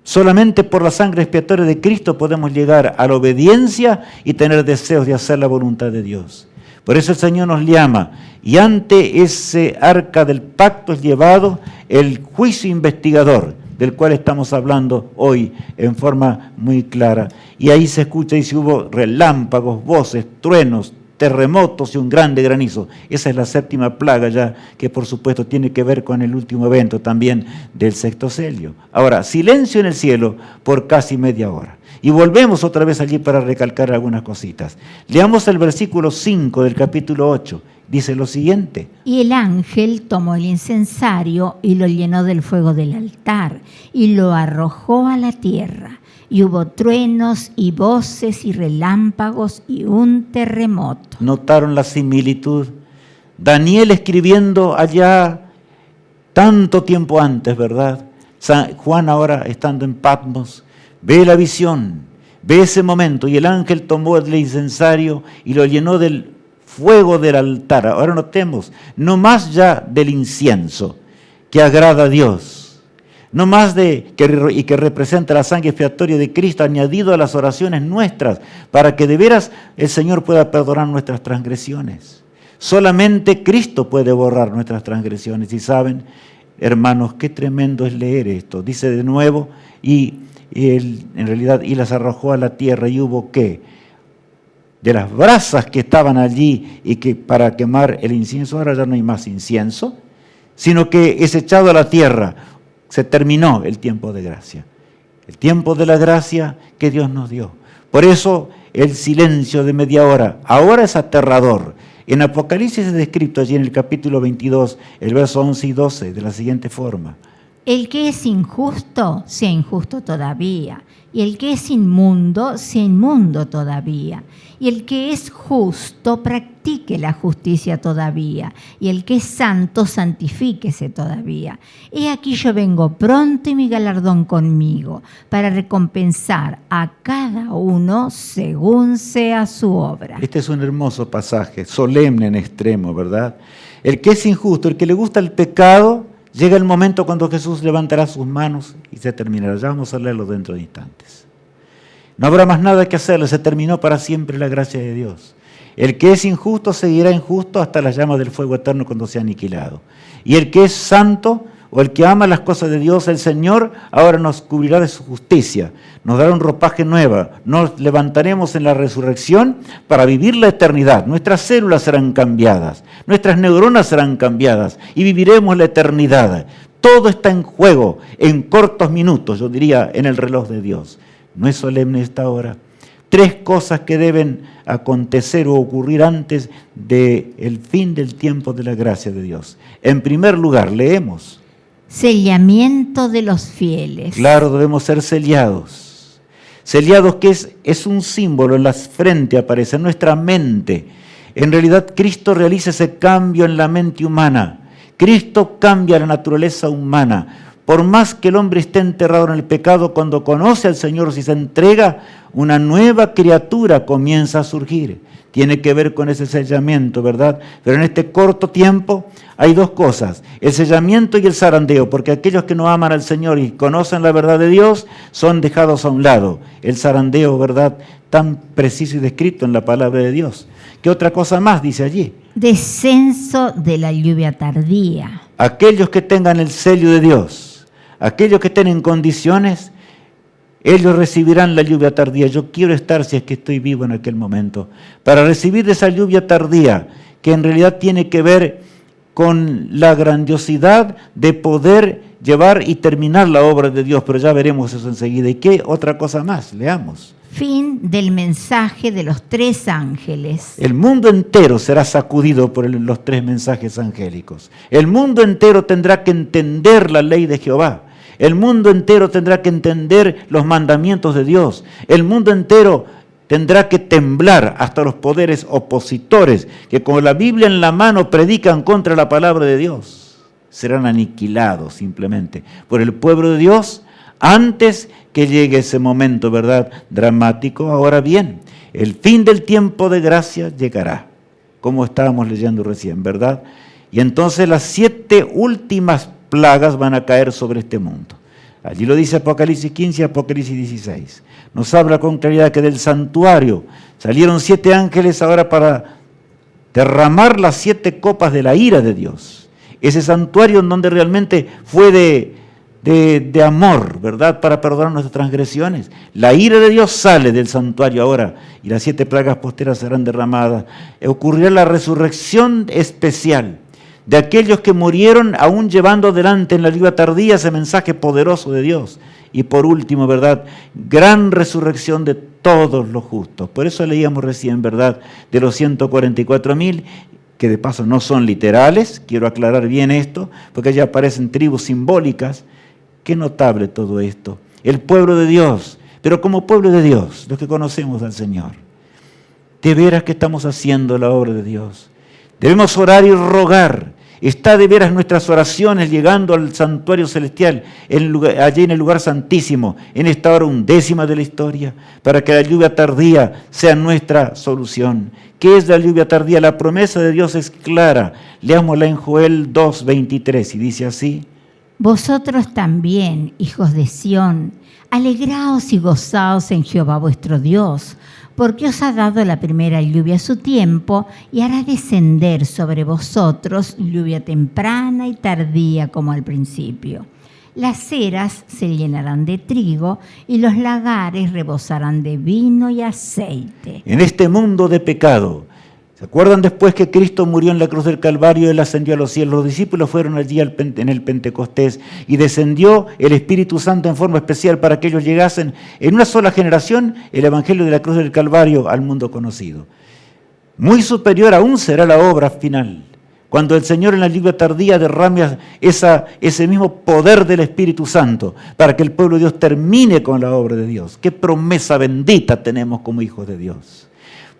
Solamente por la sangre expiatoria de Cristo podemos llegar a la obediencia y tener deseos de hacer la voluntad de Dios. Por eso el Señor nos llama, y ante ese arca del pacto es llevado el juicio investigador, del cual estamos hablando hoy en forma muy clara. Y ahí se escucha, y si hubo relámpagos, voces, truenos, terremotos y un grande granizo. Esa es la 7ª plaga ya, que por supuesto tiene que ver con el último evento también del 6º sello. Ahora, silencio en el cielo por casi media hora. Y volvemos otra vez allí para recalcar algunas cositas. Leamos el versículo 5 del capítulo 8. Dice lo siguiente. Y el ángel tomó el incensario y lo llenó del fuego del altar y lo arrojó a la tierra. Y hubo truenos y voces y relámpagos y un terremoto. ¿Notaron la similitud? Daniel escribiendo allá tanto tiempo antes, ¿verdad? Juan ahora estando en Patmos, ve la visión, ve ese momento, y el ángel tomó el incensario y lo llenó del fuego del altar. Ahora notemos, no más ya del incienso que agrada a Dios, no más y que representa la sangre expiatoria de Cristo añadido a las oraciones nuestras, para que de veras el Señor pueda perdonar nuestras transgresiones. Solamente Cristo puede borrar nuestras transgresiones. Y saben, hermanos, qué tremendo es leer esto. Dice de nuevo, y él, en realidad, y las arrojó a la tierra, y hubo ¿qué? De las brasas que estaban allí y que para quemar el incienso, ahora ya no hay más incienso, sino que es echado a la tierra. Se terminó el tiempo de gracia, el tiempo de la gracia que Dios nos dio. Por eso el silencio de media hora ahora es aterrador. En Apocalipsis es descrito allí en el capítulo 22, el verso 11 y 12, de la siguiente forma. El que es injusto, sea injusto todavía. Y el que es inmundo, sea inmundo todavía. Y el que es justo, practique la justicia todavía. Y el que es santo, santifíquese todavía. He aquí yo vengo pronto y mi galardón conmigo, para recompensar a cada uno según sea su obra. Este es un hermoso pasaje, solemne en extremo, ¿verdad? El que es injusto, el que le gusta el pecado, llega el momento cuando Jesús levantará sus manos y se terminará. Ya vamos a leerlo dentro de instantes. No habrá más nada que hacerle, se terminó para siempre la gracia de Dios. El que es injusto seguirá injusto hasta las llamas del fuego eterno cuando sea aniquilado. Y el que es santo o el que ama las cosas de Dios, el Señor ahora nos cubrirá de su justicia, nos dará un ropaje nuevo, nos levantaremos en la resurrección para vivir la eternidad. Nuestras células serán cambiadas, nuestras neuronas serán cambiadas y viviremos la eternidad. Todo está en juego en cortos minutos, yo diría, en el reloj de Dios. ¿No es solemne esta hora? 3 cosas que deben acontecer o ocurrir antes del fin del tiempo de la gracia de Dios. En primer lugar, leemos. Sellamiento de los fieles. Claro, debemos ser sellados. Sellados, que es un símbolo, en la frente aparece, en nuestra mente. En realidad, Cristo realiza ese cambio en la mente humana. Cristo cambia la naturaleza humana. Por más que el hombre esté enterrado en el pecado, cuando conoce al Señor, si se entrega, una nueva criatura comienza a surgir. Tiene que ver con ese sellamiento, ¿verdad? Pero en este corto tiempo hay 2 cosas, el sellamiento y el zarandeo, porque aquellos que no aman al Señor y conocen la verdad de Dios son dejados a un lado. El zarandeo, ¿verdad? Tan preciso y descrito en la palabra de Dios. ¿Qué otra cosa más dice allí? Descenso de la lluvia tardía. Aquellos que tengan el sello de Dios, aquellos que estén en condiciones, ellos recibirán la lluvia tardía. Yo quiero estar, si es que estoy vivo en aquel momento, para recibir esa lluvia tardía, que en realidad tiene que ver con la grandiosidad de poder llevar y terminar la obra de Dios. Pero ya veremos eso enseguida. ¿Y qué otra cosa más? Leamos. Fin del mensaje de los 3 ángeles. El mundo entero será sacudido por los 3 mensajes angélicos. El mundo entero tendrá que entender la ley de Jehová. El mundo entero tendrá que entender los mandamientos de Dios. El mundo entero tendrá que temblar hasta los poderes opositores que con la Biblia en la mano predican contra la palabra de Dios. Serán aniquilados simplemente por el pueblo de Dios antes que llegue ese momento, ¿verdad?, dramático. Ahora bien, el fin del tiempo de gracia llegará, como estábamos leyendo recién, ¿verdad? Y entonces las 7 últimas plagas van a caer sobre este mundo. Allí lo dice Apocalipsis 15 y Apocalipsis 16. Nos habla con claridad que del santuario salieron 7 ángeles ahora para derramar las 7 copas de la ira de Dios. Ese santuario en donde realmente fue de amor, ¿verdad?, para perdonar nuestras transgresiones. La ira de Dios sale del santuario ahora y las 7 plagas posteras serán derramadas. Ocurrirá la resurrección especial de aquellos que murieron aún llevando adelante en la lluvia tardía ese mensaje poderoso de Dios. Y por último, ¿verdad?, gran resurrección de todos los justos. Por eso leíamos recién, ¿verdad?, de los 144.000, que de paso no son literales, quiero aclarar bien esto, porque ya aparecen tribus simbólicas. Qué notable todo esto. El pueblo de Dios, pero como pueblo de Dios, los que conocemos al Señor, de veras que estamos haciendo la obra de Dios. Debemos orar y rogar. Está de veras nuestras oraciones llegando al santuario celestial, allí en el lugar santísimo, en esta hora 1/10 de la historia, para que la lluvia tardía sea nuestra solución. ¿Qué es la lluvia tardía? La promesa de Dios es clara. Leámosla en Joel 2:23 y dice así: Vosotros también, hijos de Sión, alegraos y gozaos en Jehová vuestro Dios, porque os ha dado la primera lluvia a su tiempo y hará descender sobre vosotros lluvia temprana y tardía como al principio. Las eras se llenarán de trigo y los lagares rebosarán de vino y aceite. En este mundo de pecado, ¿se acuerdan después que Cristo murió en la cruz del Calvario? Él ascendió a los cielos. Los discípulos fueron allí en el Pentecostés y descendió el Espíritu Santo en forma especial para que ellos llegasen en una sola generación el Evangelio de la cruz del Calvario al mundo conocido. Muy superior aún será la obra final, cuando el Señor en la lluvia tardía derrame ese mismo poder del Espíritu Santo para que el pueblo de Dios termine con la obra de Dios. ¡Qué promesa bendita tenemos como hijos de Dios!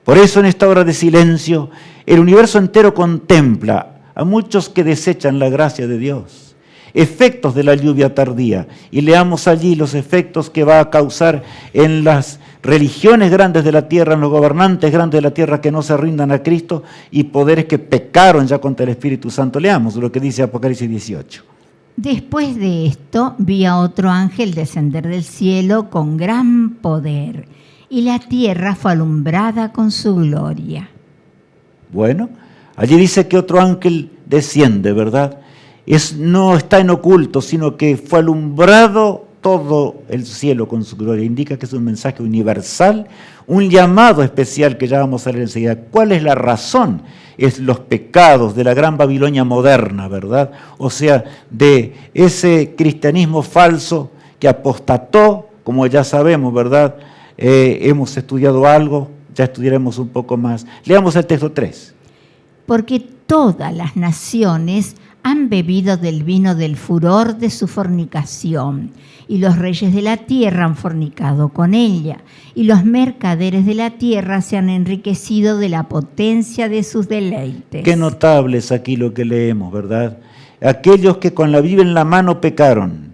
Por eso en esta hora de silencio, el universo entero contempla a muchos que desechan la gracia de Dios. Efectos de la lluvia tardía. Y leamos allí los efectos que va a causar en las religiones grandes de la tierra, en los gobernantes grandes de la tierra que no se rindan a Cristo y poderes que pecaron ya contra el Espíritu Santo. Leamos lo que dice Apocalipsis 18. Después de esto, vi a otro ángel descender del cielo con gran poder, y la tierra fue alumbrada con su gloria. Bueno, allí dice que otro ángel desciende, ¿verdad? No está en oculto, sino que fue alumbrado todo el cielo con su gloria. Indica que es un mensaje universal, un llamado especial que ya vamos a leer enseguida. ¿Cuál es la razón? Es los pecados de la gran Babilonia moderna, ¿verdad? O sea, de ese cristianismo falso que apostató, como ya sabemos, ¿verdad? Hemos estudiado algo, ya estudiaremos un poco más. Leamos el texto 3. Porque todas las naciones han bebido del vino del furor de su fornicación, y los reyes de la tierra han fornicado con ella, y los mercaderes de la tierra se han enriquecido de la potencia de sus deleites. Qué notable es aquí lo que leemos, ¿verdad? Aquellos que con la Biblia en la mano pecaron,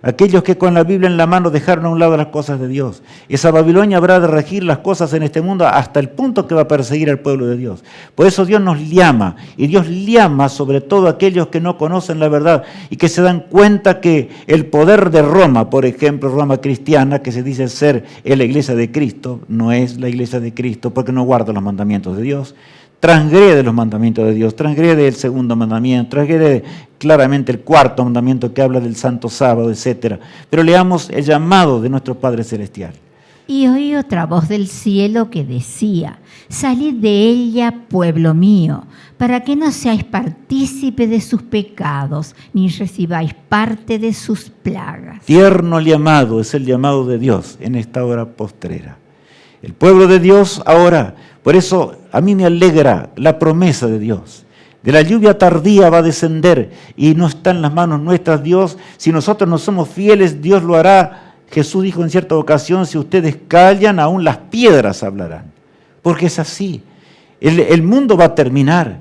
aquellos que con la Biblia en la mano dejaron a un lado las cosas de Dios. Esa Babilonia habrá de regir las cosas en este mundo hasta el punto que va a perseguir al pueblo de Dios. Por eso Dios nos llama, y Dios llama sobre todo a aquellos que no conocen la verdad y que se dan cuenta que el poder de Roma, por ejemplo, Roma cristiana, que se dice ser la iglesia de Cristo, no es la iglesia de Cristo porque no guarda los mandamientos de Dios. Transgrede los mandamientos de Dios, transgrede el segundo mandamiento, transgrede claramente el cuarto mandamiento que habla del santo sábado, etc. Pero leamos el llamado de nuestro Padre Celestial. Y oí otra voz del cielo que decía: salid de ella, pueblo mío, para que no seáis partícipe de sus pecados, ni recibáis parte de sus plagas. Tierno llamado es el llamado de Dios en esta hora postrera. El pueblo de Dios ahora, por eso a mí me alegra la promesa de Dios. De la lluvia tardía va a descender y no está en las manos nuestras Dios. Si nosotros no somos fieles, Dios lo hará Jesús dijo en cierta ocasión, si ustedes callan, aún las piedras hablarán. Porque es así. El mundo va a terminar.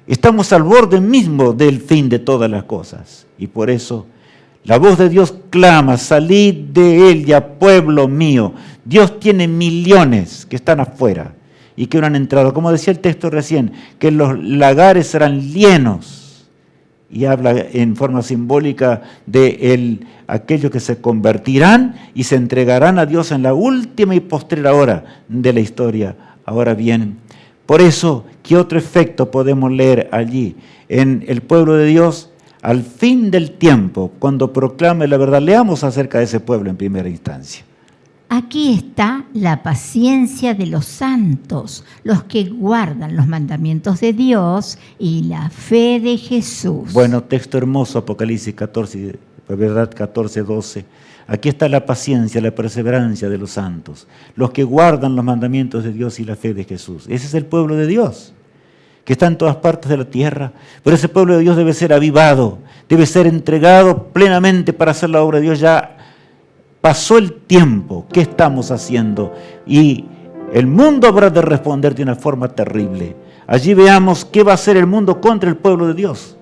Estamos al borde mismo del fin de todas las cosas. Y por eso la voz de Dios clama, salid de él ya, pueblo mío. Dios tiene millones que están afuera y que no han entrado. Como decía el texto recién, que los lagares serán llenos. Y habla en forma simbólica de aquellos que se convertirán y se entregarán a Dios en la última y postrera hora de la historia. Ahora bien, por eso, ¿qué otro efecto podemos leer allí? En el pueblo de Dios, al fin del tiempo, cuando proclame la verdad. Leamos acerca de ese pueblo en primera instancia. Aquí está la paciencia de los santos, los que guardan los mandamientos de Dios y la fe de Jesús. Bueno, texto hermoso, Apocalipsis 14, verdad 14, 12. Aquí está la paciencia, la perseverancia de los santos, los que guardan los mandamientos de Dios y la fe de Jesús. Ese es el pueblo de Dios, que está en todas partes de la tierra. Pero ese pueblo de Dios debe ser avivado, debe ser entregado plenamente para hacer la obra de Dios. Ya pasó el tiempo. ¿Qué estamos haciendo? Y el mundo habrá de responder de una forma terrible. Allí veamos qué va a hacer el mundo contra el pueblo de Dios.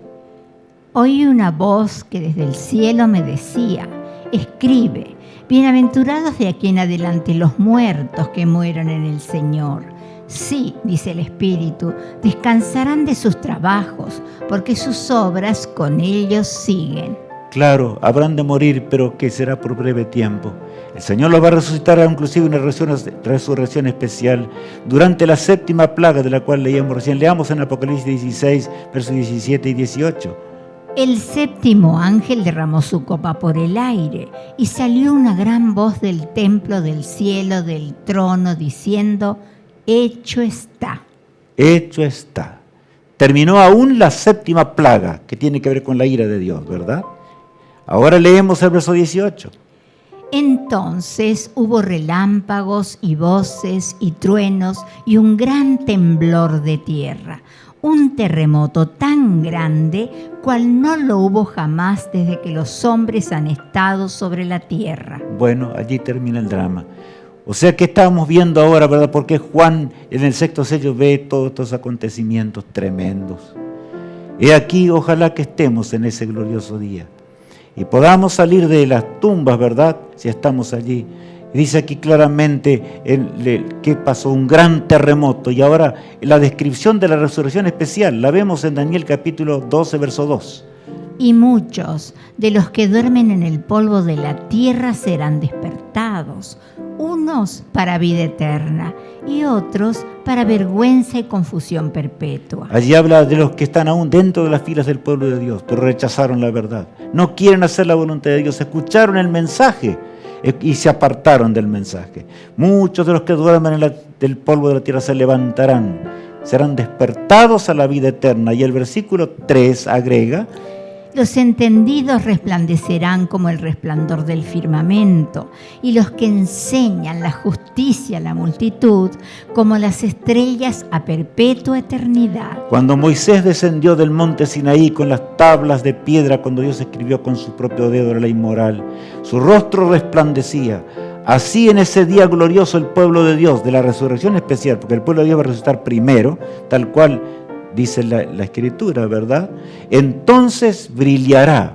Oí una voz que desde el cielo me decía, escribe, bienaventurados de aquí en adelante los muertos que mueran en el Señor. Sí, dice el Espíritu, descansarán de sus trabajos, porque sus obras con ellos siguen. Claro, habrán de morir, pero que será por breve tiempo. El Señor los va a resucitar, inclusive una resurrección especial, durante la séptima plaga de la cual leíamos recién. Leamos en Apocalipsis 16, versos 17 y 18. El séptimo ángel derramó su copa por el aire, y salió una gran voz del templo del cielo, del trono, diciendo, hecho está. Hecho está. Terminó aún la séptima plaga, que tiene que ver con la ira de Dios, ¿verdad? Ahora leemos el verso 18. Entonces hubo relámpagos y voces y truenos y un gran temblor de tierra, un terremoto tan grande cual no lo hubo jamás desde que los hombres han estado sobre la tierra. Bueno, allí termina el drama. O sea, ¿qué estamos viendo ahora, verdad? Porque Juan en el sexto sello ve todos estos acontecimientos tremendos. He aquí, ojalá que estemos en ese glorioso día y podamos salir de las tumbas, ¿verdad? Si estamos allí. Dice aquí claramente que pasó un gran terremoto. Y ahora la descripción de la resurrección especial la vemos en Daniel capítulo 12, verso 2. Y muchos de los que duermen en el polvo de la tierra serán despertados, unos para vida eterna y otros para vergüenza y confusión perpetua. Allí habla de los que están aún dentro de las filas del pueblo de Dios, pero rechazaron la verdad. No quieren hacer la voluntad de Dios, escucharon el mensaje y se apartaron del mensaje. Muchos de los que duermen en del polvo de la tierra se levantarán, serán despertados a la vida eterna. Y el versículo 3 agrega: los entendidos resplandecerán como el resplandor del firmamento, y los que enseñan la justicia a la multitud como las estrellas a perpetua eternidad. Cuando Moisés descendió del monte Sinaí con las tablas de piedra, cuando Dios escribió con su propio dedo la ley moral, su rostro resplandecía. Así en ese día glorioso el pueblo de Dios, de la resurrección especial, porque el pueblo de Dios va a resucitar primero, tal cual dice la Escritura, ¿verdad? Entonces brillará,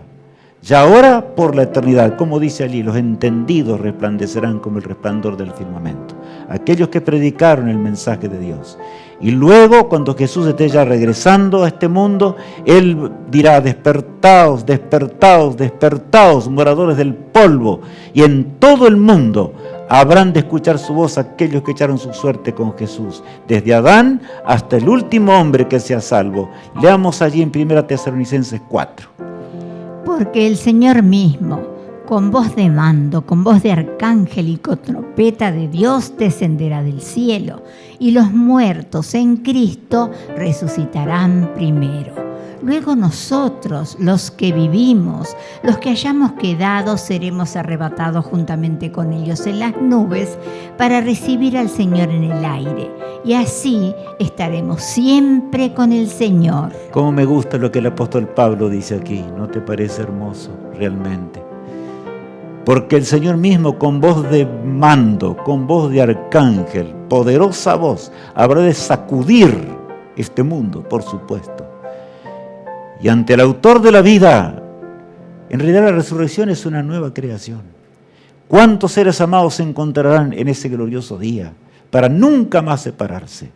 ya ahora por la eternidad. Como dice allí, los entendidos resplandecerán como el resplandor del firmamento. Aquellos que predicaron el mensaje de Dios. Y luego, cuando Jesús esté ya regresando a este mundo, Él dirá: despertaos, despertaos, despertaos, moradores del polvo. Y en todo el mundo habrán de escuchar su voz aquellos que echaron su suerte con Jesús, desde Adán hasta el último hombre que sea salvo. Leamos allí en 1 Tesalonicenses 4. Porque el Señor mismo, con voz de mando, con voz de arcángel y con trompeta de Dios, descenderá del cielo, y los muertos en Cristo resucitarán primero. Luego nosotros, los que vivimos, los que hayamos quedado, seremos arrebatados juntamente con ellos en las nubes para recibir al Señor en el aire. Y así estaremos siempre con el Señor. Cómo me gusta lo que el apóstol Pablo dice aquí. ¿No te parece hermoso realmente? porque el Señor mismo con voz de mando, con voz de arcángel, poderosa voz, habrá de sacudir este mundo, por supuesto. Y ante el autor de la vida, en realidad la resurrección es una nueva creación. ¿Cuántos seres amados se encontrarán en ese glorioso día para nunca más separarse?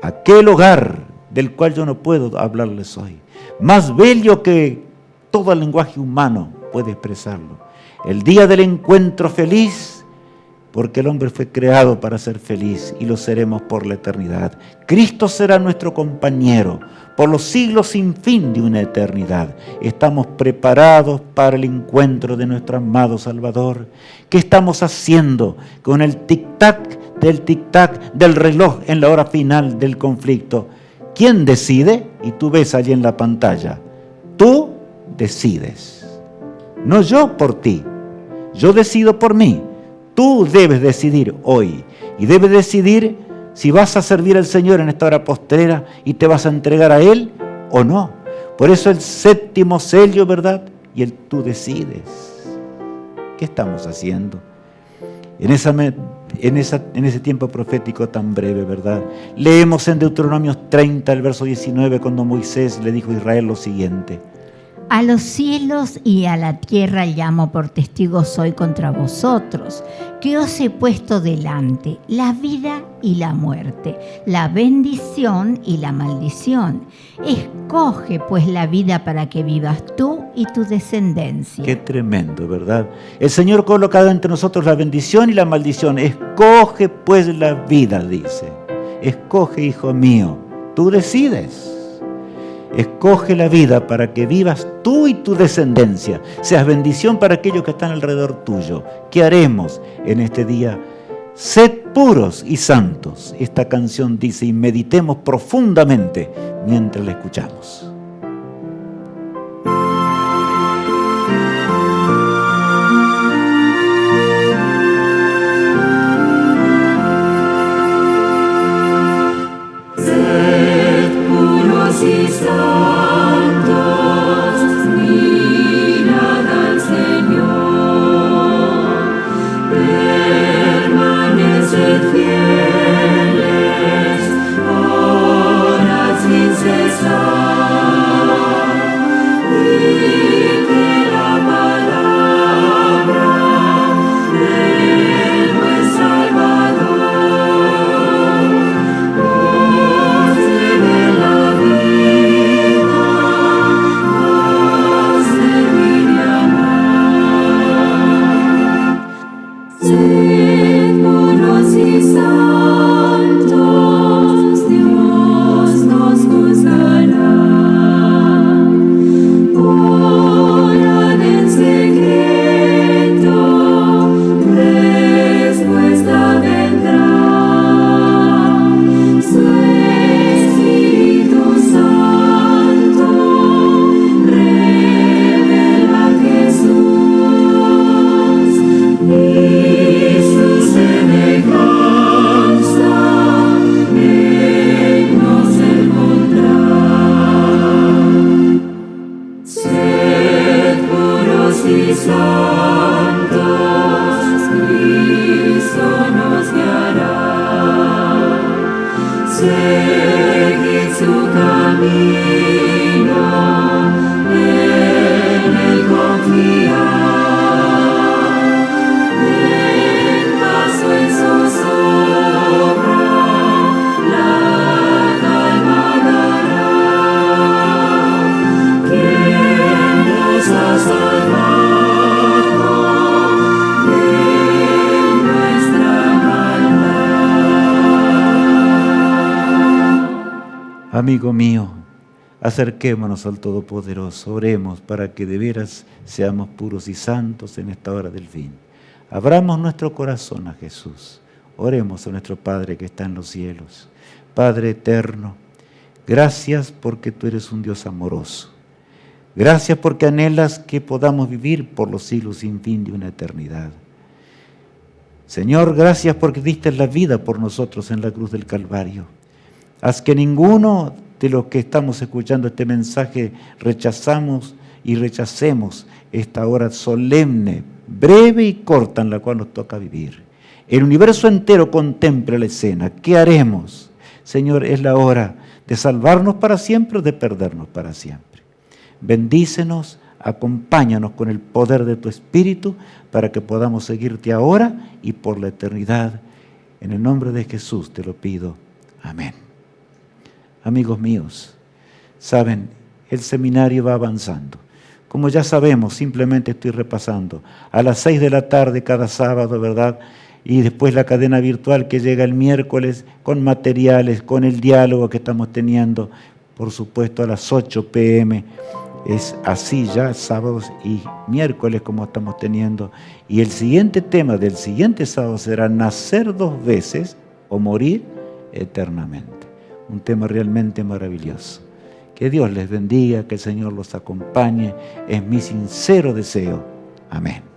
Aquel hogar del cual yo no puedo hablarles hoy, más bello que todo el lenguaje humano puede expresarlo. El día del encuentro feliz, porque el hombre fue creado para ser feliz y lo seremos por la eternidad. Cristo será nuestro compañero por los siglos sin fin de una eternidad. Estamos preparados para el encuentro de nuestro amado Salvador. ¿Qué estamos haciendo con el tic-tac del reloj en la hora final del conflicto? ¿Quién decide? Y tú ves allí en la pantalla. Tú decides. No yo por ti. Yo decido por mí. Tú debes decidir hoy. Y debes decidir si vas a servir al Señor en esta hora postrera y te vas a entregar a Él o no. Por eso el séptimo sello, ¿verdad? Y el tú decides. ¿Qué estamos haciendo? En ese tiempo profético tan breve, ¿verdad? Leemos en Deuteronomio 30, el verso 19, cuando Moisés le dijo a Israel lo siguiente: a los cielos y a la tierra llamo por testigos hoy contra vosotros, que os he puesto delante la vida y la muerte, la bendición y la maldición. Escoge pues la vida para que vivas tú y tu descendencia. Qué tremendo, ¿verdad? El Señor ha colocado entre nosotros la bendición y la maldición. Escoge pues la vida, dice. Escoge, hijo mío, tú decides. Escoge la vida para que vivas tú y tu descendencia. Seas bendición para aquellos que están alrededor tuyo. ¿Qué haremos en este día? Sed puros y santos. Esta canción dice, y meditemos profundamente mientras la escuchamos. Y santos, mirad al Señor, permaneced fieles, orad sin cesar, y que la palabra de buen Salvador os lleve la vida, os servir y amar. Sed puros y santos, Dios nos juzgará. Orad en secreto, respuesta vendrá. Su Espíritu Santo revela a Jesús y su semejanza en nos encontrar. Sed puros y santos, Cristo nos guiará. Seguid su camino, en él confiar. En paso en zozobra, la calma dará. Quien nos ha salvado de nuestra maldad. Amigo mío, acerquémonos al Todopoderoso, oremos para que de veras seamos puros y santos en esta hora del fin. Abramos nuestro corazón a Jesús. Oremos a nuestro Padre que está en los cielos. Padre eterno, gracias porque tú eres un Dios amoroso. Gracias porque anhelas que podamos vivir por los siglos sin fin de una eternidad. Señor, gracias porque diste la vida por nosotros en la cruz del Calvario. Haz que ninguno de los que estamos escuchando este mensaje rechacemos esta hora solemne breve y corta en la cual nos toca vivir. El universo entero contempla la escena. ¿Qué haremos? Señor, es la hora de salvarnos para siempre o de perdernos para siempre. Bendícenos, acompáñanos con el poder de tu Espíritu para que podamos seguirte ahora y por la eternidad. En el nombre de Jesús te lo pido. Amén. Amigos míos, saben, el seminario va avanzando. Como ya sabemos, simplemente estoy repasando. A las 6 de la tarde cada sábado, ¿verdad? Y después la cadena virtual que llega el miércoles con materiales, con el diálogo que estamos teniendo, por supuesto a las 8 p.m. Es así ya, sábados y miércoles como estamos teniendo. Y el siguiente tema del siguiente sábado será nacer 2 veces o morir eternamente. Un tema realmente maravilloso. Que Dios les bendiga, que el Señor los acompañe. Es mi sincero deseo. Amén.